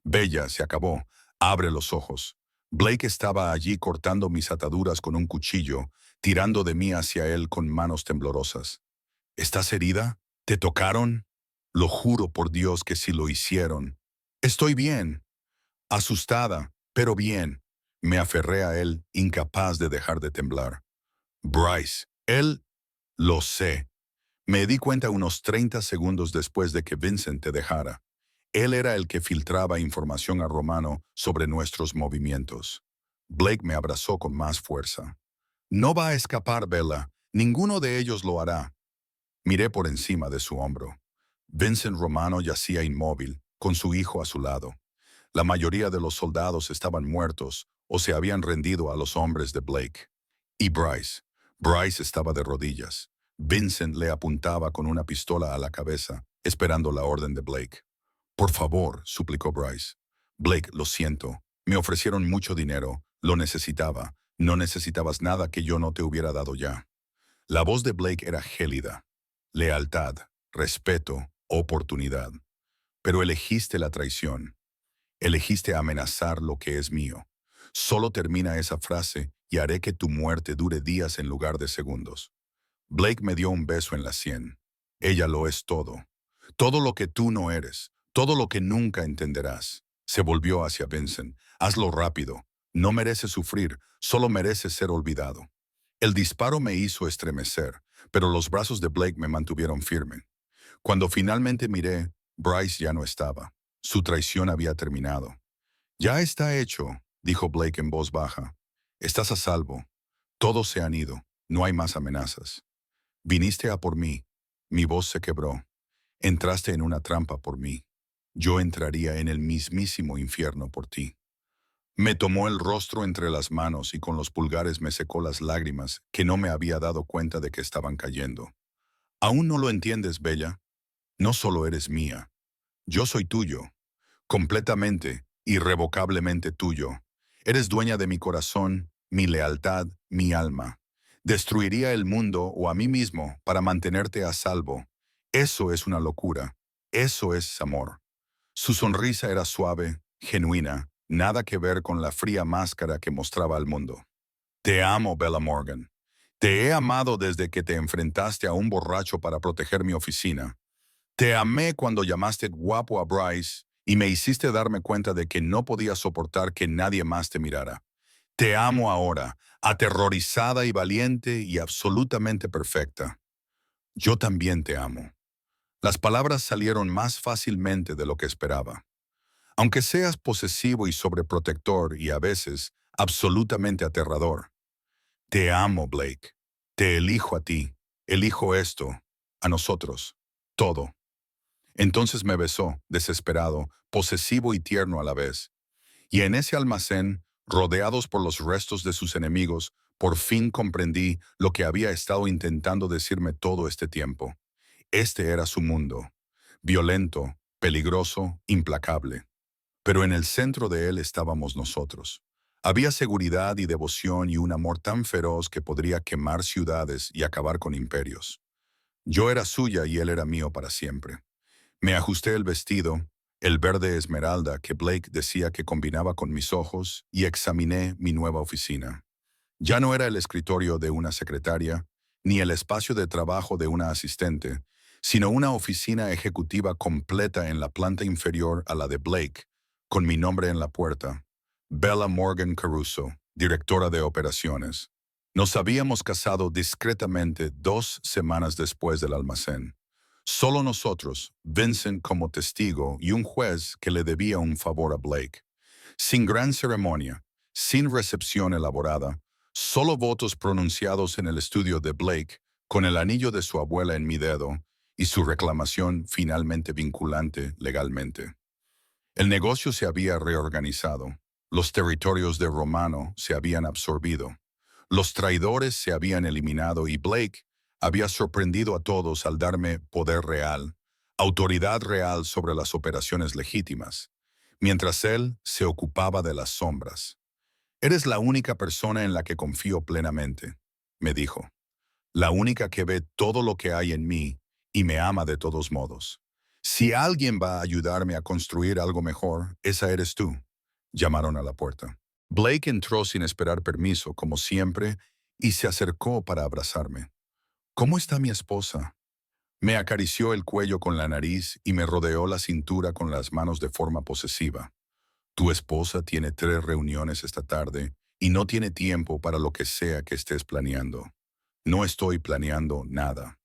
Bella, se acabó. Abre los ojos. Blake estaba allí cortando mis ataduras con un cuchillo, tirando de mí hacia él con manos temblorosas. ¿Estás herida? ¿Te tocaron? Lo juro por Dios que sí lo hicieron. Estoy bien. Asustada, pero bien. Me aferré a él, incapaz de dejar de temblar. Bryce, él, lo sé. Me di cuenta unos 30 segundos después de que Vincent te dejara. Él era el que filtraba información a Romano sobre nuestros movimientos. Blake me abrazó con más fuerza. No va a escapar, Bella. Ninguno de ellos lo hará. Miré por encima de su hombro. Vincent Romano yacía inmóvil, con su hijo a su lado. La mayoría de los soldados estaban muertos o se habían rendido a los hombres de Blake. Y Bryce. Bryce estaba de rodillas. Vincent le apuntaba con una pistola a la cabeza, esperando la orden de Blake. Por favor, suplicó Bryce. Blake, lo siento. Me ofrecieron mucho dinero. Lo necesitaba. No necesitabas nada que yo no te hubiera dado ya. La voz de Blake era gélida. Lealtad, respeto, oportunidad. Pero elegiste la traición. Elegiste amenazar lo que es mío. Solo termina esa frase y haré que tu muerte dure días en lugar de segundos. Blake me dio un beso en la sien. Ella lo es todo. Todo lo que tú no eres. Todo lo que nunca entenderás. Se volvió hacia Vincent. Hazlo rápido. No mereces sufrir, solo mereces ser olvidado. El disparo me hizo estremecer, pero los brazos de Blake me mantuvieron firme. Cuando finalmente miré, Bryce ya no estaba. Su traición había terminado. Ya está hecho, dijo Blake en voz baja. Estás a salvo. Todos se han ido. No hay más amenazas. Viniste a por mí. Mi voz se quebró. Entraste en una trampa por mí. Yo entraría en el mismísimo infierno por ti. Me tomó el rostro entre las manos y con los pulgares me secó las lágrimas que no me había dado cuenta de que estaban cayendo. ¿Aún no lo entiendes, Bella? No solo eres mía. Yo soy tuyo. Completamente, irrevocablemente tuyo. Eres dueña de mi corazón, mi lealtad, mi alma. Destruiría el mundo o a mí mismo para mantenerte a salvo. Eso es una locura. Eso es amor. Su sonrisa era suave, genuina, nada que ver con la fría máscara que mostraba al mundo. Te amo, Bella Morgan. Te he amado desde que te enfrentaste a un borracho para proteger mi oficina. Te amé cuando llamaste guapo a Bryce y me hiciste darme cuenta de que no podía soportar que nadie más te mirara. Te amo ahora, aterrorizada y valiente y absolutamente perfecta. Yo también te amo. Las palabras salieron más fácilmente de lo que esperaba. Aunque seas posesivo y sobreprotector y a veces absolutamente aterrador. Te amo, Blake. Te elijo a ti. Elijo esto. A nosotros. Todo. Entonces me besó, desesperado, posesivo y tierno a la vez. Y en ese almacén, rodeados por los restos de sus enemigos, por fin comprendí lo que había estado intentando decirme todo este tiempo. Este era su mundo. Violento, peligroso, implacable. Pero en el centro de él estábamos nosotros. Había seguridad y devoción y un amor tan feroz que podría quemar ciudades y acabar con imperios. Yo era suya y él era mío para siempre. Me ajusté el vestido, el verde esmeralda que Blake decía que combinaba con mis ojos, y examiné mi nueva oficina. Ya no era el escritorio de una secretaria, ni el espacio de trabajo de una asistente, sino una oficina ejecutiva completa en la planta inferior a la de Blake, con mi nombre en la puerta. Bella Morgan Caruso, directora de operaciones. Nos habíamos casado discretamente 2 semanas después del almacén. Solo nosotros, Vincent como testigo y un juez que le debía un favor a Blake. Sin gran ceremonia, sin recepción elaborada, solo votos pronunciados en el estudio de Blake, con el anillo de su abuela en mi dedo y su reclamación finalmente vinculante legalmente. El negocio se había reorganizado. Los territorios de Romano se habían absorbido. Los traidores se habían eliminado y Blake había sorprendido a todos al darme poder real, autoridad real sobre las operaciones legítimas, mientras él se ocupaba de las sombras. Eres la única persona en la que confío plenamente, me dijo. La única que ve todo lo que hay en mí y me ama de todos modos. Si alguien va a ayudarme a construir algo mejor, esa eres tú. Llamaron a la puerta. Blake entró sin esperar permiso, como siempre, y se acercó para abrazarme. ¿Cómo está mi esposa? Me acarició el cuello con la nariz y me rodeó la cintura con las manos de forma posesiva. Tu esposa tiene 3 reuniones esta tarde y no tiene tiempo para lo que sea que estés planeando. No estoy planeando nada.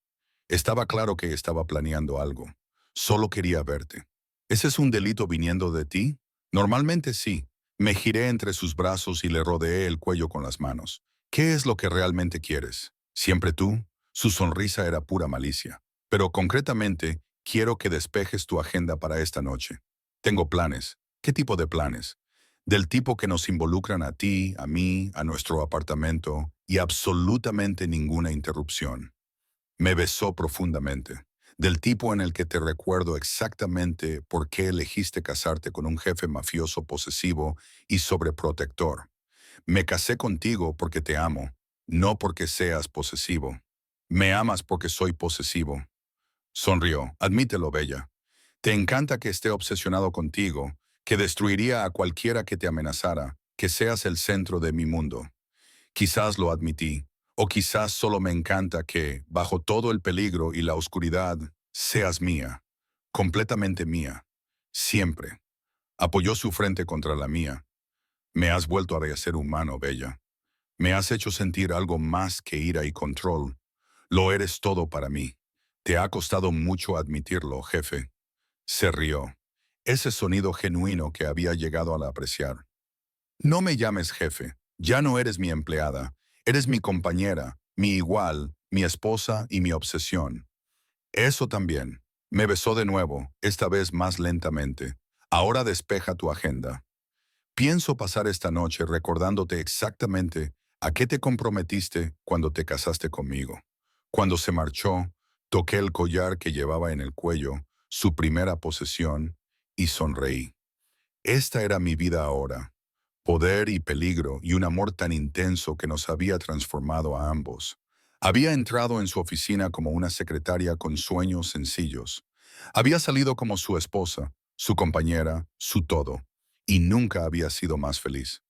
Estaba claro que estaba planeando algo. Solo quería verte. ¿Ese es un delito viniendo de ti? Normalmente sí. Me giré entre sus brazos y le rodeé el cuello con las manos. ¿Qué es lo que realmente quieres? ¿Siempre tú? Su sonrisa era pura malicia. Pero concretamente, quiero que despejes tu agenda para esta noche. Tengo planes. ¿Qué tipo de planes? Del tipo que nos involucran a ti, a mí, a nuestro apartamento y absolutamente ninguna interrupción. Me besó profundamente, del tipo en el que te recuerdo exactamente por qué elegiste casarte con un jefe mafioso posesivo y sobreprotector. Me casé contigo porque te amo, no porque seas posesivo. Me amas porque soy posesivo. Sonrió. Admítelo, Bella. Te encanta que esté obsesionado contigo, que destruiría a cualquiera que te amenazara, que seas el centro de mi mundo. Quizás lo admití, o quizás solo me encanta que, bajo todo el peligro y la oscuridad, seas mía, completamente mía, siempre. Apoyó su frente contra la mía. Me has vuelto a rehacer humano, Bella. Me has hecho sentir algo más que ira y control. Lo eres todo para mí. Te ha costado mucho admitirlo, jefe. Se rió. Ese sonido genuino que había llegado a apreciar. No me llames jefe. Ya no eres mi empleada. Eres mi compañera, mi igual, mi esposa y mi obsesión. Eso también. Me besó de nuevo, esta vez más lentamente. Ahora despeja tu agenda. Pienso pasar esta noche recordándote exactamente a qué te comprometiste cuando te casaste conmigo. Cuando se marchó, toqué el collar que llevaba en el cuello, su primera posesión, y sonreí. Esta era mi vida ahora. Poder y peligro y un amor tan intenso que nos había transformado a ambos. Había entrado en su oficina como una secretaria con sueños sencillos. Había salido como su esposa, su compañera, su todo, y nunca había sido más feliz.